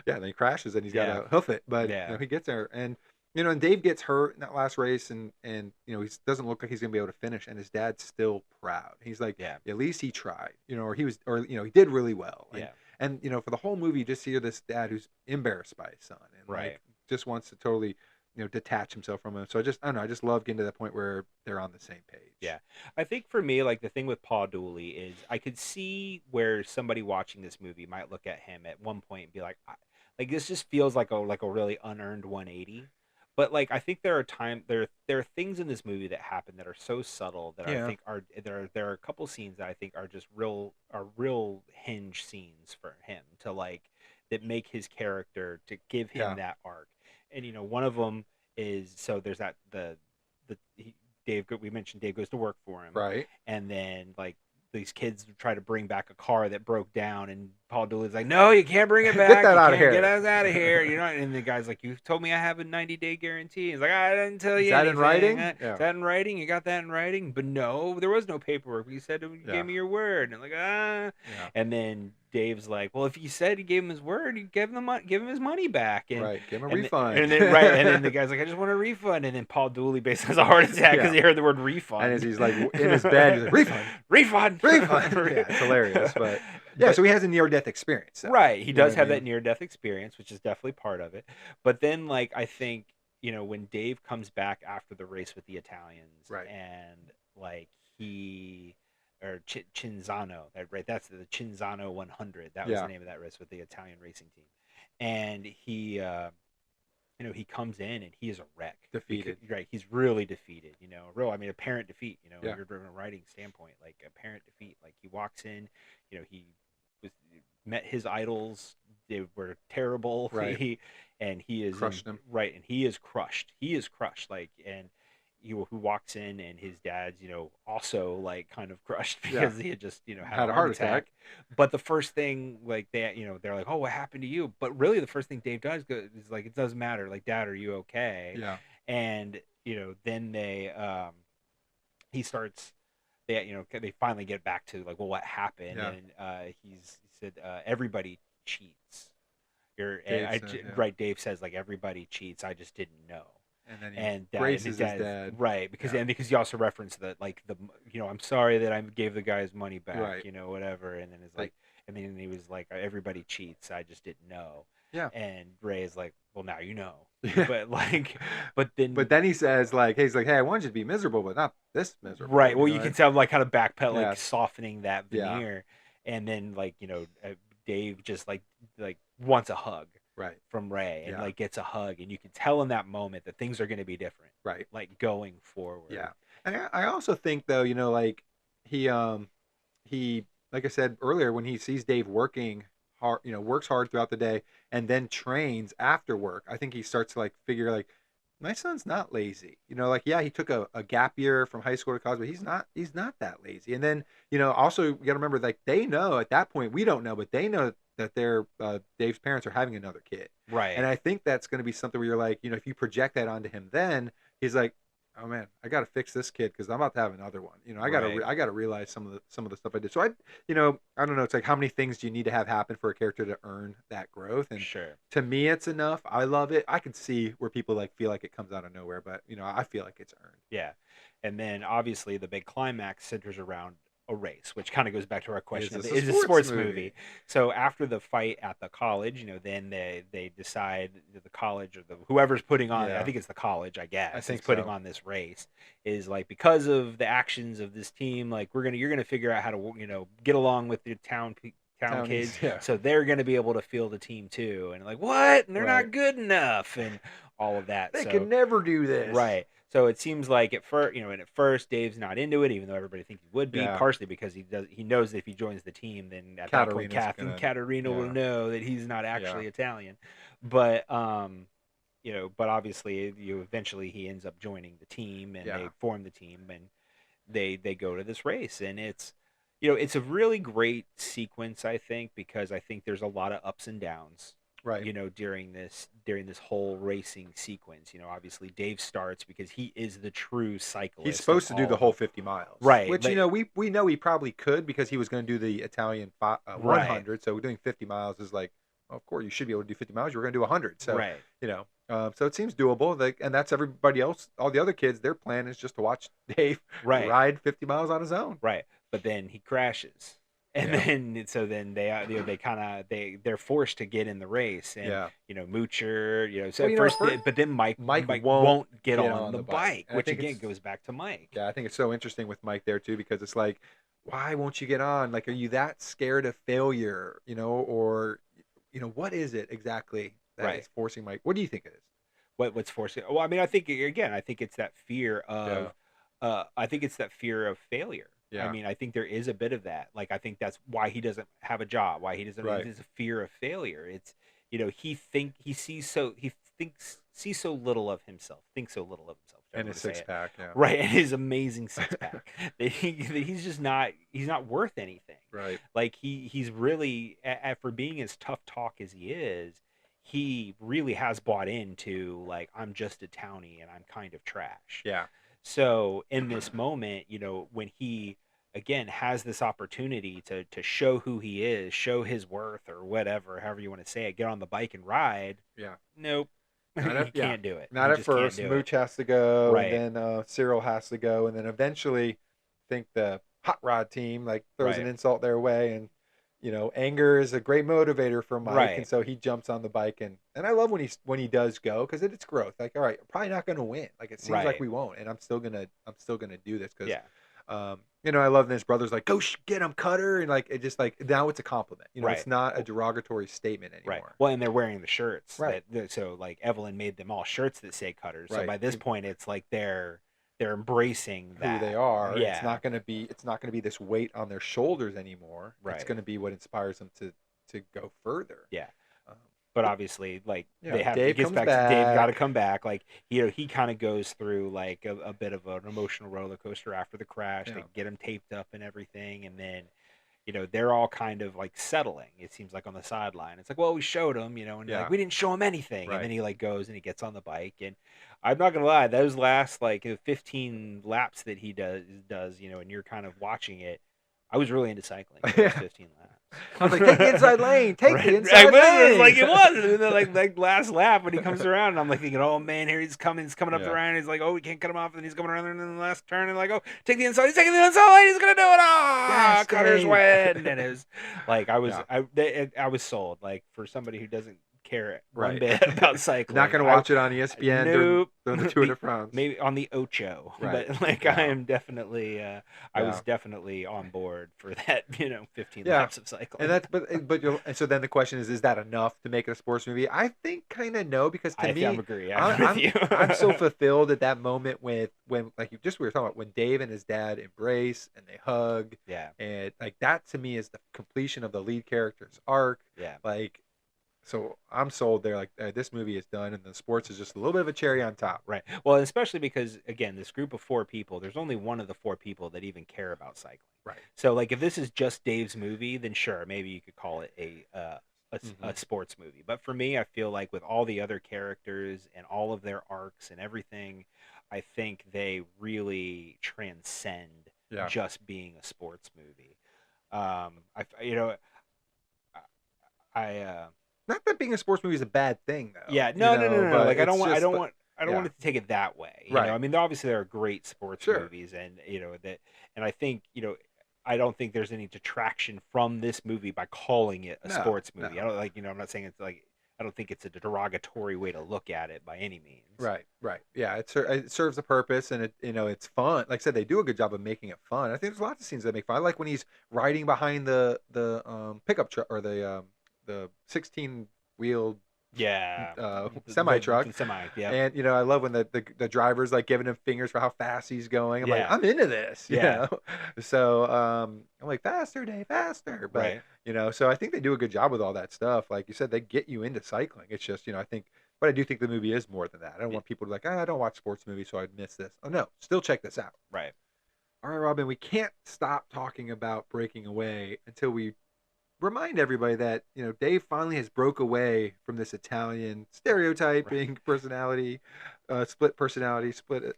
then he crashes and he's got to hoof it. But Yeah. he gets there. And, and Dave gets hurt in that last race and he doesn't look like he's going to be able to finish. And his dad's still proud. He's like, Yeah. at least he tried, or he did really well. And, Yeah. And, for the whole movie, you just hear this dad who's embarrassed by his son and Right. like just wants to totally, detach himself from him. So I don't know. I just love getting to that point where they're on the same page. Yeah. I think for me, like the thing with Paul Dooley is I could see where somebody watching this movie might look at him at one point and be like, this just feels like a really unearned 180. But like I think there are things in this movie that happen that are so subtle that I think are there are a couple scenes that I think are just real hinge scenes for him to like that make his character to give him that arc. And one of them is so there's that we mentioned Dave goes to work for him, Right. and then like these kids try to bring back a car that broke down, and Paul Dooley's like, no, you can't bring it back. Get that You out of can't here. Get us out of here. And the guy's like, you told me I have a 90-day guarantee. He's like, I didn't tell you Is that in anything. writing? Is Yeah. that in writing? You got that in writing? But no, there was no paperwork. You said you Yeah. gave me your word. And I'm like, Yeah. And then Dave's like, well, if you said he gave him his word, you give him his money back. And, Right. Give him a and refund. and then the guy's like, I just want a refund. And then Paul Dooley basically has a heart attack because he heard the word refund. And as he's like in his bed, he's like, refund. Refund. Yeah, it's hilarious. But yeah, so he has a near-death experience. So. Right. He You know does what I have mean? that near-death experience, which is definitely part of it. But then, like, I think, when Dave comes back after the race with the Italians, Right. and, like, Cinzano, right? That's the Cinzano 100. That was the name of that race with the Italian racing team. And he, he comes in and he is a wreck. Defeated. Right. He's really defeated, apparent defeat, Yeah. from a writing standpoint, like apparent defeat. Like he walks in, he met his idols. They were terrible. Right. And he is Crushed them. Right. And he is crushed. Like, and who walks in and his dad's, also like kind of crushed because he had just, had a heart attack. But the first thing like they're like, oh, what happened to you? But really the first thing Dave does is like, it doesn't matter. Like, Dad, are you okay? Yeah. And, then he starts, they finally get back to like, well, what happened? Yeah. And he said, everybody cheats. Dave says like, everybody cheats. I just didn't know. And then he braces braces his dad. Right, because he also referenced that like I'm sorry that I gave the guy his money back, Right. Whatever, and then it's like, and then he was like, everybody cheats, I just didn't know. Yeah. And Ray is like, well, now you know. Yeah. But then he says like, hey, I wanted you to be miserable, but not this miserable. right. Well, you can tell him like kind of backpedal, like Yeah. softening that veneer, and then like Dave just like wants a hug. Right. From Ray and Yeah. like gets a hug, and you can tell in that moment that things are going to be different, Right. like going forward. Yeah. And I also think though, like he like I said earlier, when he sees Dave working hard, works hard throughout the day and then trains after work, I think he starts to like figure like, my son's not lazy. He took a gap year from high school to college, but he's not that lazy. And then, also you got to remember, like, they know at that point, we don't know, but they know that their Dave's parents are having another kid. Right. And I think that's going to be something where you're like, you know, if you project that onto him, then he's like, oh man, I got to fix this kid because I'm about to have another one. You know, I got to I got to realize some of the stuff I did. So you know, I don't know. It's like how many things do you need to have happen for a character to earn that growth? And Sure. to me, it's enough. I love it. I can see where people like feel like it comes out of nowhere, but you know, I feel like it's earned. Yeah. And then obviously the big climax centers around a race, which kind of goes back to our question: is it a sports movie? So after the fight at the college, you know, then they decide the college or whoever's putting on, I think it's the college, I guess, I think putting on this race is like, because of the actions of this team, like you're gonna figure out how to, you know, get along with the town kids, so they're gonna be able to field a team too, and like what? And they're not good enough, and all of that. They can never do this, right? So it seems like at first Dave's not into it, even though everybody thinks he would be, partially because he knows that if he joins the team, then at that point Katerina will know that he's not actually Italian. But you know, but obviously eventually he ends up joining the team, and they form the team, and they go to this race, and it's, you know, it's a really great sequence, I think, because I think there's a lot of ups and downs. Right. You know, during this whole racing sequence, you know, obviously Dave starts because he is the true cyclist. He's supposed to do the whole 50 miles. Right. Which, you know, we know he probably could because he was going to do the Italian 100. So doing 50 miles is like, well, of course, you should be able to do 50 miles. You were going to do 100. So, you know, so it seems doable. And that's everybody else. All the other kids, their plan is just to watch Dave ride 50 miles on his own. Right. But then he crashes. And then they're forced to get in the race, and you know, Moocher, you know, so first, but then Mike won't get on the bike, which again goes back to Mike. Yeah, I think it's so interesting with Mike there too, because it's like, why won't you get on? Like, are you that scared of failure, you know, or you know, what is it exactly that is forcing Mike? What do you think it is? What's forcing? Well, I mean, I think it's that fear of, failure. Yeah. I mean, I think there is a bit of that. Like, I think that's why he doesn't have a job, why he doesn't. It's a fear of failure. It's, you know, he sees so little of himself, thinks so little of himself. And his six pack, right, and his amazing six pack. He's not worth anything. Right. Like he's really, for being as tough talk as he is, he really has bought into, like, I'm just a townie and I'm kind of trash. Yeah. So in this moment, you know, when he again has this opportunity to show who he is, show his worth, or whatever, however you want to say it, get on the bike and ride. Yeah. Nope. He can't do it. Not at first. Mooch has to go, and then Cyril has to go, and then eventually, I think the hot rod team like throws an insult their way, and you know, anger is a great motivator for Mike, and so he jumps on the bike, and I love when he does go, because it's growth. Like, all right, probably not going to win. Like, it seems like we won't, and I'm still gonna do this because you know, I love his brother's like, go get him, Cutter, and like, it just like, now it's a compliment. You know, it's not a derogatory statement anymore. Right. Well, and they're wearing the shirts. Right. So like Evelyn made them all shirts that say Cutters. So by this point, it's like they're embracing that. Who they are. Yeah. It's not going to be this weight on their shoulders anymore. Right. It's going to be what inspires them to go further. Yeah. But obviously, like, Dave got to come back. Like, you know, he kind of goes through like a bit of an emotional roller coaster after the crash. They get him taped up and everything, and then, you know, they're all kind of like settling. It seems like on the sideline. It's like, well, we showed him, you know, and like, we didn't show him anything. And then he like goes and he gets on the bike, and I'm not gonna lie, those last like 15 laps that he does, you know, and you're kind of watching it. I was really into cycling. 15 laps. I was like, take the inside lane. Take the inside lane. Like, it was. And then, like last lap when he comes around, and I'm like thinking, oh man, here he's coming up the round. He's like, oh, we can't cut him off. And he's coming around, and then the last turn, and like, oh, take the inside. He's taking the inside lane. He's gonna do it. Ah, Cutter's win. And it was like, I was sold. Like, for somebody who doesn't care one bit about cycling. Not going to watch it on ESPN during the Tour de France. Maybe on the Ocho. Right. But like, I am definitely, I was definitely on board for that, you know, 15 laps of cycling. And so then the question is that enough to make it a sports movie? I think kind of no, because to me, I agree. I'm so fulfilled at that moment when like we were talking about, when Dave and his dad embrace and they hug. Yeah. And like, that to me is the completion of the lead character's arc. Yeah. Like, So I'm sold there. Like this movie is done, and the sports is just a little bit of a cherry on top. Right. Well, especially because again, this group of 4 people, there's only one of the 4 people that even care about cycling. Right. So, like, if this is just Dave's movie, then sure, maybe you could call it a sports movie. But for me, I feel like with all the other characters and all of their arcs and everything, I think they really transcend just being a sports movie. Not that being a sports movie is a bad thing, though. Yeah, no. Like, I don't want it to take it that way. You Right. know, I mean, obviously there are great sports Sure. movies, and and I think I don't think there's any detraction from this movie by calling it a sports movie. No. I don't I'm not saying it's like, I don't think it's a derogatory way to look at it by any means. Right. Yeah, it serves a purpose, and it's fun. Like I said, they do a good job of making it fun. I think there's lots of scenes that make fun. I like when he's riding behind the pickup truck or the 16-wheeled semi truck. Yeah. And I love when the driver's like giving him fingers for how fast he's going. I'm like, I'm into this. Yeah. So I'm like, faster, Dave, faster. But so I think they do a good job with all that stuff. Like you said, they get you into cycling. It's just I think, but I do think the movie is more than that. I don't want people to be like, I don't watch sports movies, so I'd miss this. Oh no, still check this out. Right. All right, Robin, we can't stop talking about breaking away until we remind everybody that Dave finally has broke away from this Italian stereotyping personality, split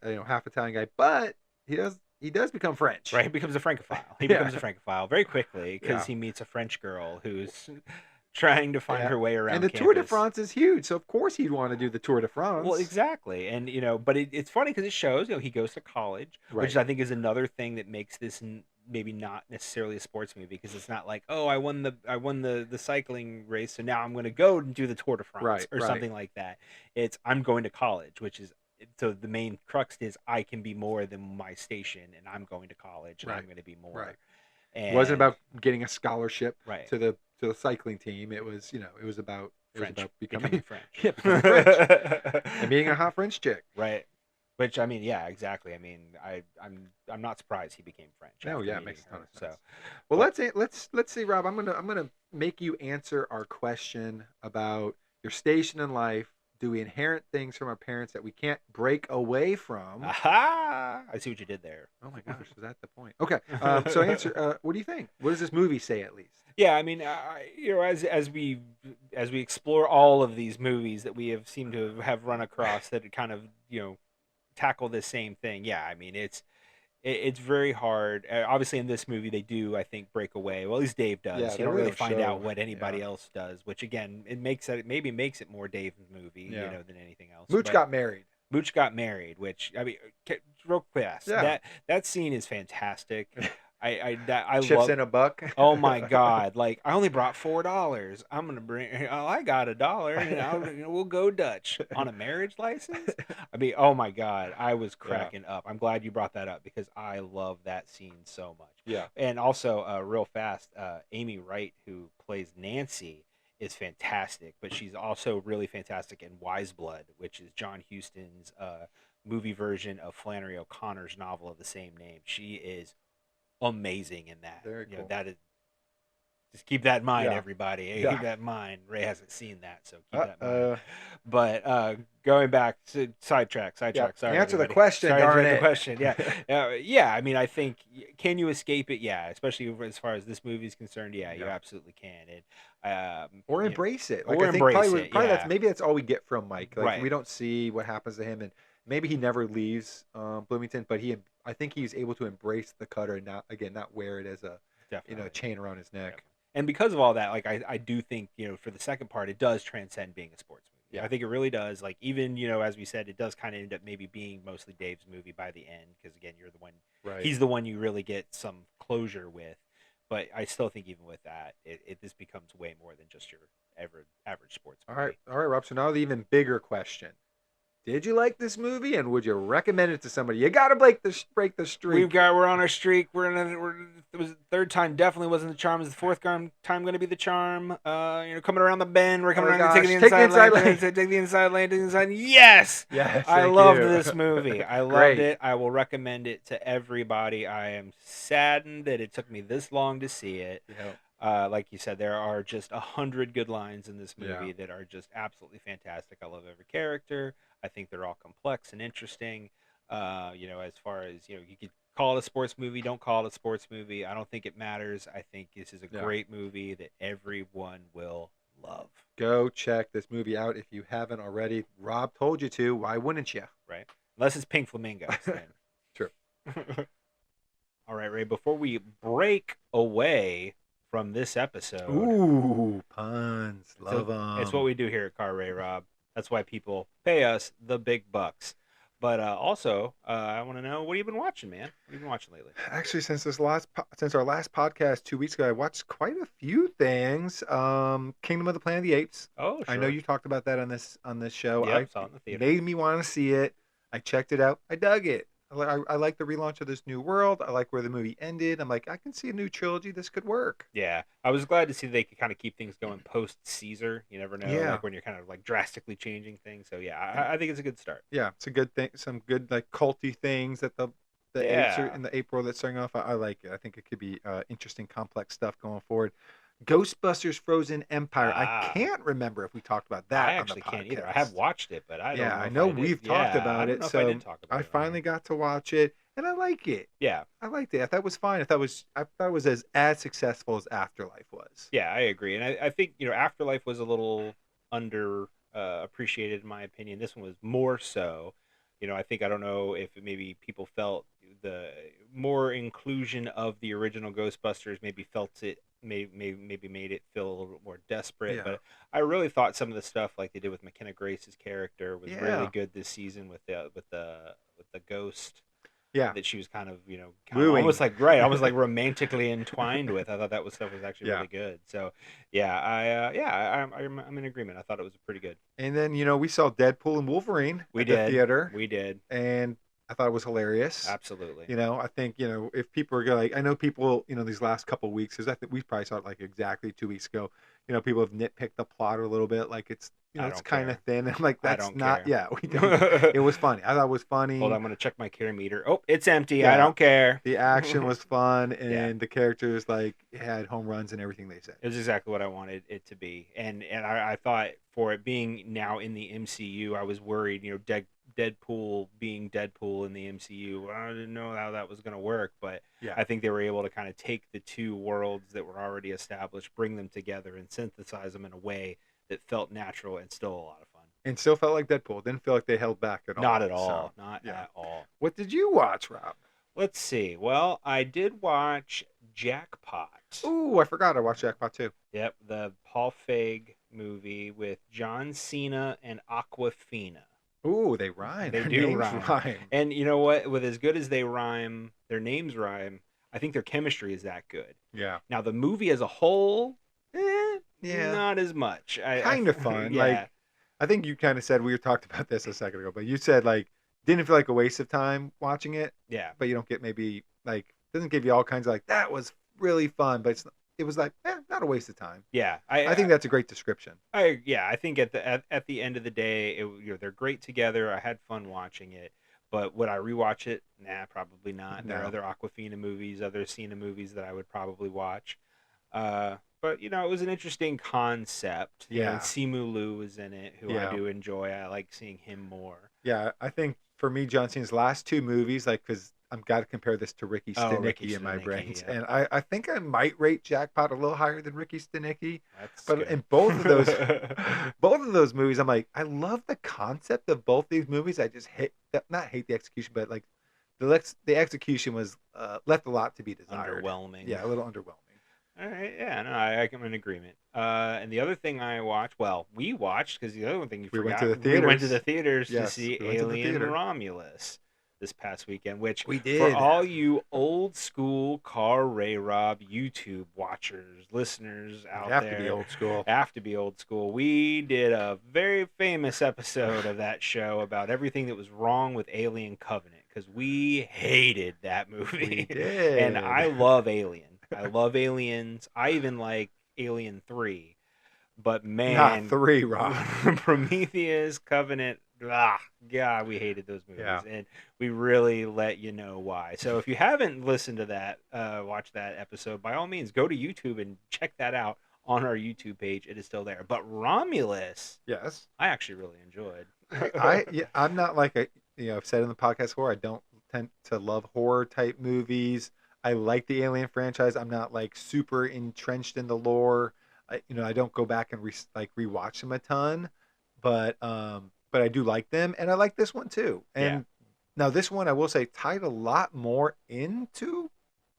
half Italian guy, but he does become French. Right, he becomes a Francophile. He becomes a Francophile very quickly because he meets a French girl who's trying to find her way around. And the campus. Tour de France is huge, so of course he'd want to do the Tour de France. Well, exactly, and but it's funny because it shows he goes to college, which I think is another thing that makes this maybe not necessarily a sports movie, because it's not like, oh, I won the cycling race, so now I'm going to go and do the Tour de France or something like that. It's I'm going to college, which is, so the main crux is I can be more than my station, and I'm going to college, and I'm going to be more. Right. And it wasn't about getting a scholarship Right. to the cycling team. It was it was about becoming French. Yeah, becoming French and being a hot French chick. Right. Which, I mean, yeah, exactly. I mean, I'm not surprised he became French. Oh after yeah, it meeting makes a ton of her, sense. Well, let's see, Rob. I'm gonna make you answer our question about your station in life. Do we inherit things from our parents that we can't break away from? Aha! I see what you did there. Oh my gosh, is that the point? Okay, so answer. What do you think? What does this movie say, at least? Yeah, I mean, as we explore all of these movies that we have seemed to have run across that kind of tackle this same thing. Yeah, I mean, it's very hard. Obviously, in this movie, they do, I think, break away. Well, at least Dave does. Yeah, you don't really find out what anybody else does, which again, maybe makes it more Dave's movie, than anything else. Mooch got married. Mooch got married, which, I mean, real fast. Yeah. That scene is fantastic. I Chips love in a buck. Oh my God! Like, I only brought $4. I'm gonna bring. Oh, I got $1, and we'll go Dutch on a marriage license. I mean, oh my God! I was cracking up. I'm glad you brought that up because I love that scene so much. Yeah. And also, real fast, Amy Wright, who plays Nancy, is fantastic, but she's also really fantastic in Wise Blood, which is John Huston's movie version of Flannery O'Connor's novel of the same name. She is amazing in that. Very cool. That is, just keep that in mind, Yeah. everybody. Yeah. Keep that in mind. Ray hasn't seen that, so keep that in mind. But going back to sidetrack. Sorry, Answer the everybody. question, Sorry, darn answer it. the question. Yeah, yeah. I mean, I think, can you escape it? Yeah, especially as far as this movie is concerned. Yeah, you absolutely can. And Or embrace it. or I think embrace probably, it, probably yeah. that's all we get from Mike. Like, Right. we don't see what happens to him, and maybe he never leaves Bloomington, but I think he's able to embrace the cutter and not wear it as a Definitely. chain around his neck. And because of all that, like, I do think, for the second part, it does transcend being a sports movie. Yeah. I think it really does. Like, even, as we said, it does kind of end up maybe being mostly Dave's movie by the end, because again, you're the one, Right. he's the one you really get some closure with. But I still think even with that, this becomes way more than just your average sports movie. All right, Rob. So now the even bigger question: did you like this movie, and would you recommend it to somebody? You gotta break the streak. We're on our streak. It was the third time. Definitely wasn't the charm. Is the fourth time going to be the charm? Coming around the bend. We're coming around. Taking the inside lane. Take the inside lane. Take the inside. Yes. Yes. I thank loved you. this movie. I loved Great. it. I will recommend it to everybody. I am saddened that it took me this long to see it. Yeah. Like you said, there are just 100 good lines in this movie Yeah. that are just absolutely fantastic. I love every character. I think they're all complex and interesting. As far as you could call it a sports movie, don't call it a sports movie. I don't think it matters. I think this is a Yeah. great movie that everyone will love. Go check this movie out if you haven't already. Rob told you to. Why wouldn't you? Right? Unless it's Pink Flamingos. Then. True. All right, Ray. Before we break away from this episode, Ooh, puns. Love them. it's what we do here at Car Ray, Rob. That's why people pay us the big bucks. But also, I want to know, what have you been watching, man? What have you been watching lately? Actually, since our last podcast 2 weeks ago, I watched quite a few things. Kingdom of the Planet of the Apes. Oh, sure. I know you talked about that on this show. Yep, saw it in the theater. Made me want to see it. I checked it out. I dug it. I like the relaunch of this new world. I like where the movie ended. I'm like, I can see a new trilogy. This could work. Yeah, I was glad to see they could kind of keep things going post Caesar. You never know, Yeah. like when you're kind of like drastically changing things. So yeah, I think it's a good start. Yeah, it's a good thing. Some good like culty things that the apes are Yeah. in the April that's starting off. I like it. I think it could be interesting, complex stuff going forward. Ghostbusters Frozen Empire. I Ah. can't remember if we talked about that. I on actually the can't either. I podcast. have watched it, but I don't know. I if know did. we've talked Yeah, about I don't it, know if so I did talk about I it on finally here. got to watch it, and I like it. Yeah, I liked it. I thought it was fine. I thought it was as successful as Afterlife was. yeah, I agree, and I think Afterlife was a little under appreciated in my opinion. This one was more so. I don't know if maybe people felt the more inclusion of the original Ghostbusters maybe felt it maybe made it feel a little bit more desperate. Yeah. But I really thought some of the stuff like they did with McKenna Grace's character was really Yeah. good this season with the ghost. Yeah. That she was kind of kind of Wooing. almost like romantically entwined with. I thought that stuff was actually Yeah. really good. So I'm in agreement. I thought it was pretty good. And then we saw Deadpool and Wolverine We at did. the theater, We did. and I thought it was hilarious. Absolutely. I think if people are going, I know people these last couple of weeks, because I think we probably saw it like exactly 2 weeks ago. People have nitpicked the plot a little bit, like it's I it's don't kind of care. thin. I'm like, I that's don't not. care. Yeah, we don't. It was funny. I thought it was funny. Hold on, I'm gonna check my care meter. Oh, it's empty. Yeah. I don't care. The action was fun, and Yeah. the characters had home runs and everything they said. It was exactly what I wanted it to be, and I thought for it being now in the MCU, I was worried. Deadpool being Deadpool in the MCU, I didn't know how that was gonna work, but Yeah. I think they were able to kind of take the two worlds that were already established, bring them together, and synthesize them in a way that felt natural and still a lot of fun. And still felt like Deadpool. Didn't feel like they held back at all. Not at all. So, Not yeah. at all. What did you watch, Rob? Let's see. Well, I did watch Jackpot. Ooh, I forgot. I watched Jackpot too. Yep, the Paul Feig movie with John Cena and Aquafina. Ooh, they rhyme. They Their do names rhyme. And you know what? With as good as they rhyme, their names rhyme, I think their chemistry is that good. Yeah. Now, the movie as a whole, Yeah. not as much. Kind of fun. Yeah. Like, I think you kind of said, we talked about this a second ago, but you said didn't feel like a waste of time watching it, Yeah. but you don't get maybe doesn't give you all kinds of that was really fun, but it was not a waste of time. Yeah. I think that's a great description. I think at the end of the day, they're great together. I had fun watching it, but would I rewatch it? Nah, probably not. There are No. other Aquafina movies, other Cena movies that I would probably watch. But it was an interesting concept. Yeah. Simu Liu was in it, who Yeah. I do enjoy. I like seeing him more. Yeah, I think for me, John Cena's last two movies, because I've got to compare this to Ricky Oh, Ricky Stenicki in my Stenicki, brains, yeah. and I think I might rate Jackpot a little higher than Ricky Stenicki. That's But good. in both of those movies, I'm like, I love the concept of both these movies. I just not hate the execution, but the execution was left a lot to be desired. underwhelming. Yeah, a little underwhelming. All right, yeah, no, I'm in agreement. And the other thing I watched, we watched, because the other one thing you We went forgot, to the we went to theaters. the theaters to Yes, see we went to the Alien theater. Romulus this past weekend, which We for did. all you old school Car Ray Rob YouTube watchers, listeners out You have there, to be old school. have to be old school. We did a very famous episode of that show about everything that was wrong with Alien Covenant, because we hated that movie. We did. And I love Alien. I love Aliens. I even like Alien 3. But man, Not 3, Rob. Prometheus, Covenant, God, we hated those movies, Yeah. and we really let you know why. So if you haven't listened to that, watch that episode, by all means, go to YouTube and check that out on our YouTube page. It is still there. But Romulus, Yes. I actually really enjoyed. I'm not like I've said in the podcast before, I don't tend to love horror type movies. I like the Alien franchise. I'm not like super entrenched in the lore. I don't go back and rewatch them a ton, but I do like them, and I like this one too. Yeah. And now this one, I will say, tied a lot more into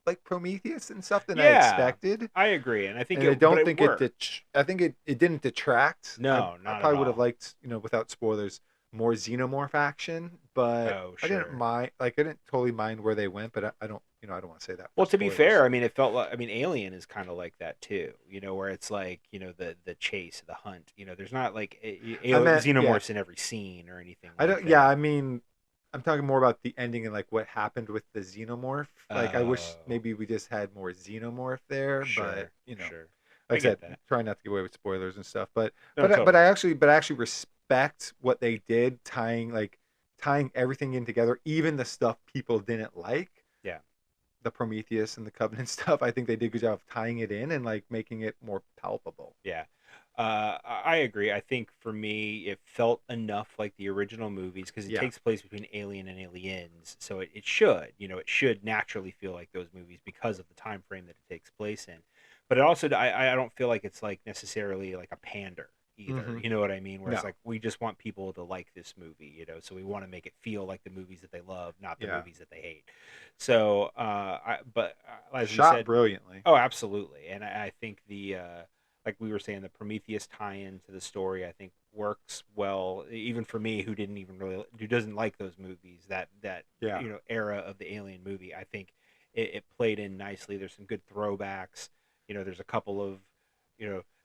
like Prometheus and stuff than I expected. I agree, and I think And I don't think worked. I think it didn't detract. No, I not at probably would have all. liked, without spoilers, more xenomorph action, but Oh, I didn't sure. mind. Like, I didn't totally mind where they went, but I don't, I don't want to say that. for Well, to be spoilers. fair, I mean, it felt like, Alien is kind of like that too, where it's like, the chase, the hunt, there's not like xenomorphs in every scene or anything I like don't. that. Yeah, I mean, I'm talking more about the ending and like what happened with the xenomorph. Like, I wish Oh. maybe we just had more xenomorph there, but Sure. like I get said, that. try not to give away with spoilers and stuff. But No, but totally. I actually respect what they did, tying everything in together, even the stuff people didn't like. Yeah. The Prometheus and the Covenant stuff. I think they did a good job of tying it in and like making it more palpable. Yeah. I agree. I think for me, it felt enough like the original movies because it Yeah. takes place between Alien and Aliens, so it should, it should naturally feel like those movies because of the time frame that it takes place in. But it also, I don't feel like it's like necessarily like a pander either. Mhm. You know what I mean? Where it's No. like we just want people to like this movie, so we want to make it feel like the movies that they love, not the Yeah. movies that they hate. So, but as you Shot said, brilliantly. oh, absolutely. And I think like we were saying, the Prometheus tie-in to the story, I think works well, even for me, who doesn't like those movies, that Yeah. era of the Alien movie. I think it played in nicely. There's some good throwbacks. There's a couple of,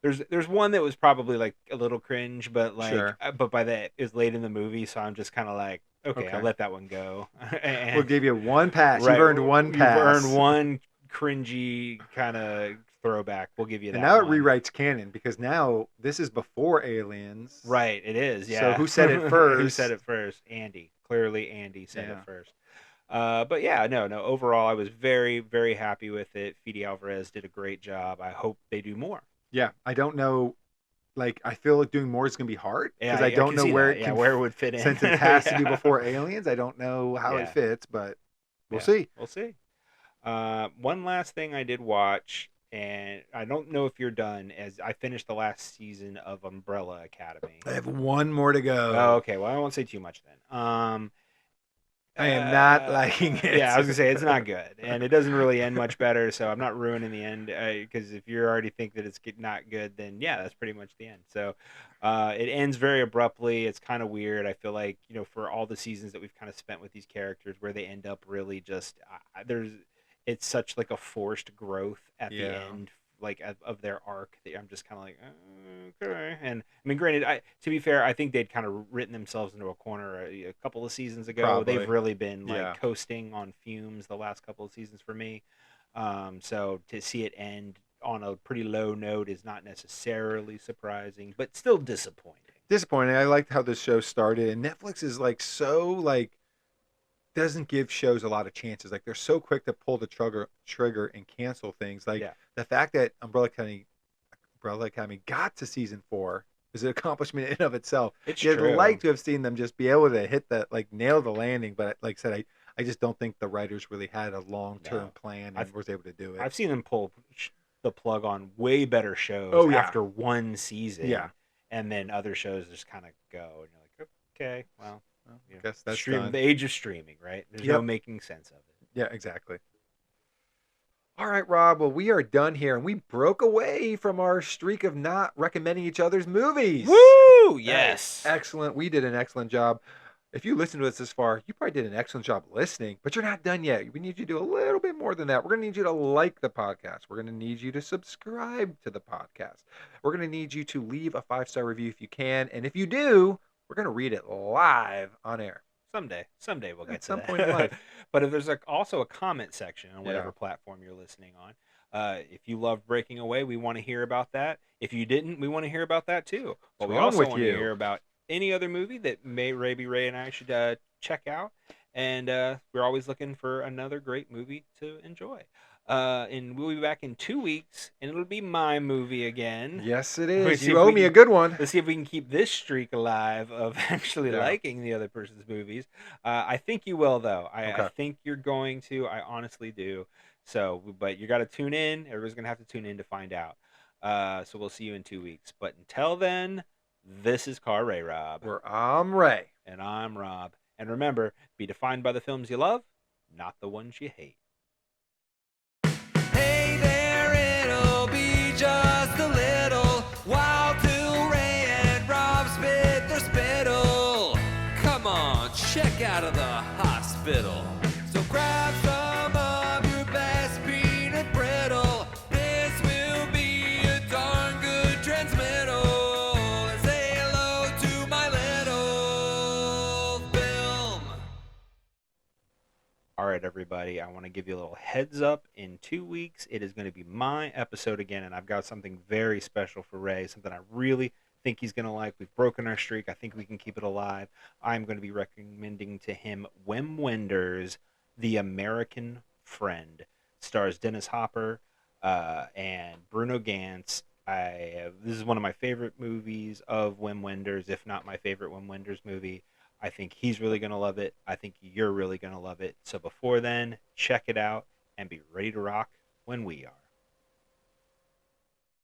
there's one that was probably like a little cringe, but like, Sure. but by that is late in the movie, so I'm just kind of like, okay, I'll Okay. let that one go. And, We'll give you one pass. right, You've earned one pass. You've earned one cringy kind of throwback. We'll give you that. And now one. it rewrites canon because now this is before Aliens. Right, it is. Yeah. So who said it first? Who said it first? Andy. Clearly, Andy said Yeah. it first. But yeah, no. Overall, I was very, very happy with it. Fede Alvarez did a great job. I hope they do more. Yeah, I don't know. Like, I feel like doing more is going to be hard because Yeah, I don't can know see where that. it can where it would fit in. since it has to be Yeah. before Aliens. I don't know how Yeah. it fits, but we'll Yeah, see. We'll see. One last thing I did watch, and I don't know if you're done, as I finished the last season of Umbrella Academy. I have one more to go. Oh, okay. Well, I won't say too much then. I am not liking it. Yeah, I was gonna say it's not good, and it doesn't really end much better. So I'm not ruining the end, because if you already think that it's not good, then yeah, that's pretty much the end. So it ends very abruptly. It's kind of weird. I feel like for all the seasons that we've kind of spent with these characters, where they end up really just it's such like a forced growth at the Yeah. end, like of their arc, that I'm just kind of like, okay. And I mean, granted, to be fair, I think they'd kind of written themselves into a corner a couple of seasons ago. Probably. They've really been like Yeah. coasting on fumes the last couple of seasons for me. So to see it end on a pretty low note is not necessarily surprising, but still disappointing. Disappointing. I liked how this show started, and Netflix is like so like doesn't give shows a lot of chances. Like, they're so quick to pull the trigger and cancel things. Like, Yeah. the fact that Umbrella Academy got to season 4 is an accomplishment in and of itself. It's You'd true. like to have seen them just be able to hit nail the landing, but like I said, I just don't think the writers really had a long-term No. plan and was able to do it. I've seen them pull the plug on way better shows Oh, yeah. after one season. Yeah. And then other shows just kind of go, and you're like, okay, well, I guess that's the done. age of streaming, right? There's no Yep. making sense of it. Yeah, exactly. All right, Rob. Well, we are done here, and we broke away from our streak of not recommending each other's movies. Woo! That Yes. is excellent. We did an excellent job. If you listened to us this far, you probably did an excellent job listening, but you're not done yet. We need you to do a little bit more than that. We're going to need you to like the podcast. We're going to need you to subscribe to the podcast. We're going to need you to leave a 5-star review if you can. And if you do, we're going to read it live on air. Someday we'll get At to some that. point in life. But if there's also a comment section on whatever Yeah. platform you're listening on. If you love Breaking Away, we want to hear about that. If you didn't, we want to hear about that too. But we wrong also with want to you? hear about any other movie that Ray and I should check out. And we're always looking for another great movie to enjoy. And we'll be back in 2 weeks, and it'll be my movie again. Yes, it Let's is. see You if owe we me a can- good one. Let's see if we can keep this streak alive of actually Yeah. liking the other person's movies. I think you will, though. I Okay. think you're going to. I honestly do. So, but you got to tune in. Everybody's going to have to tune in to find out. So we'll see you in 2 weeks. But until then, this is Car Ray Rob. Where I'm Ray. And I'm Rob. And remember, be defined by the films you love, not the ones you hate. Hey there, it'll be just a little while till Ray and Rob spit their spittle. Come on, check out of the hospital. So grab some of your best peanut brittle. This will be a darn good transmittal. And say hello to my little film. All right, everybody, I want to give you a little heads up. In 2 weeks, it is going to be my episode again, and I've got something very special for Ray, something I really think he's going to like. We've broken our streak. I think we can keep it alive. I'm going to be recommending to him Wim Wenders' The American Friend. Stars Dennis Hopper and Bruno Gantz. This is one of my favorite movies of Wim Wenders, if not my favorite Wim Wenders movie. I think he's really going to love it. I think you're really going to love it. So before then, check it out and be ready to rock when we are.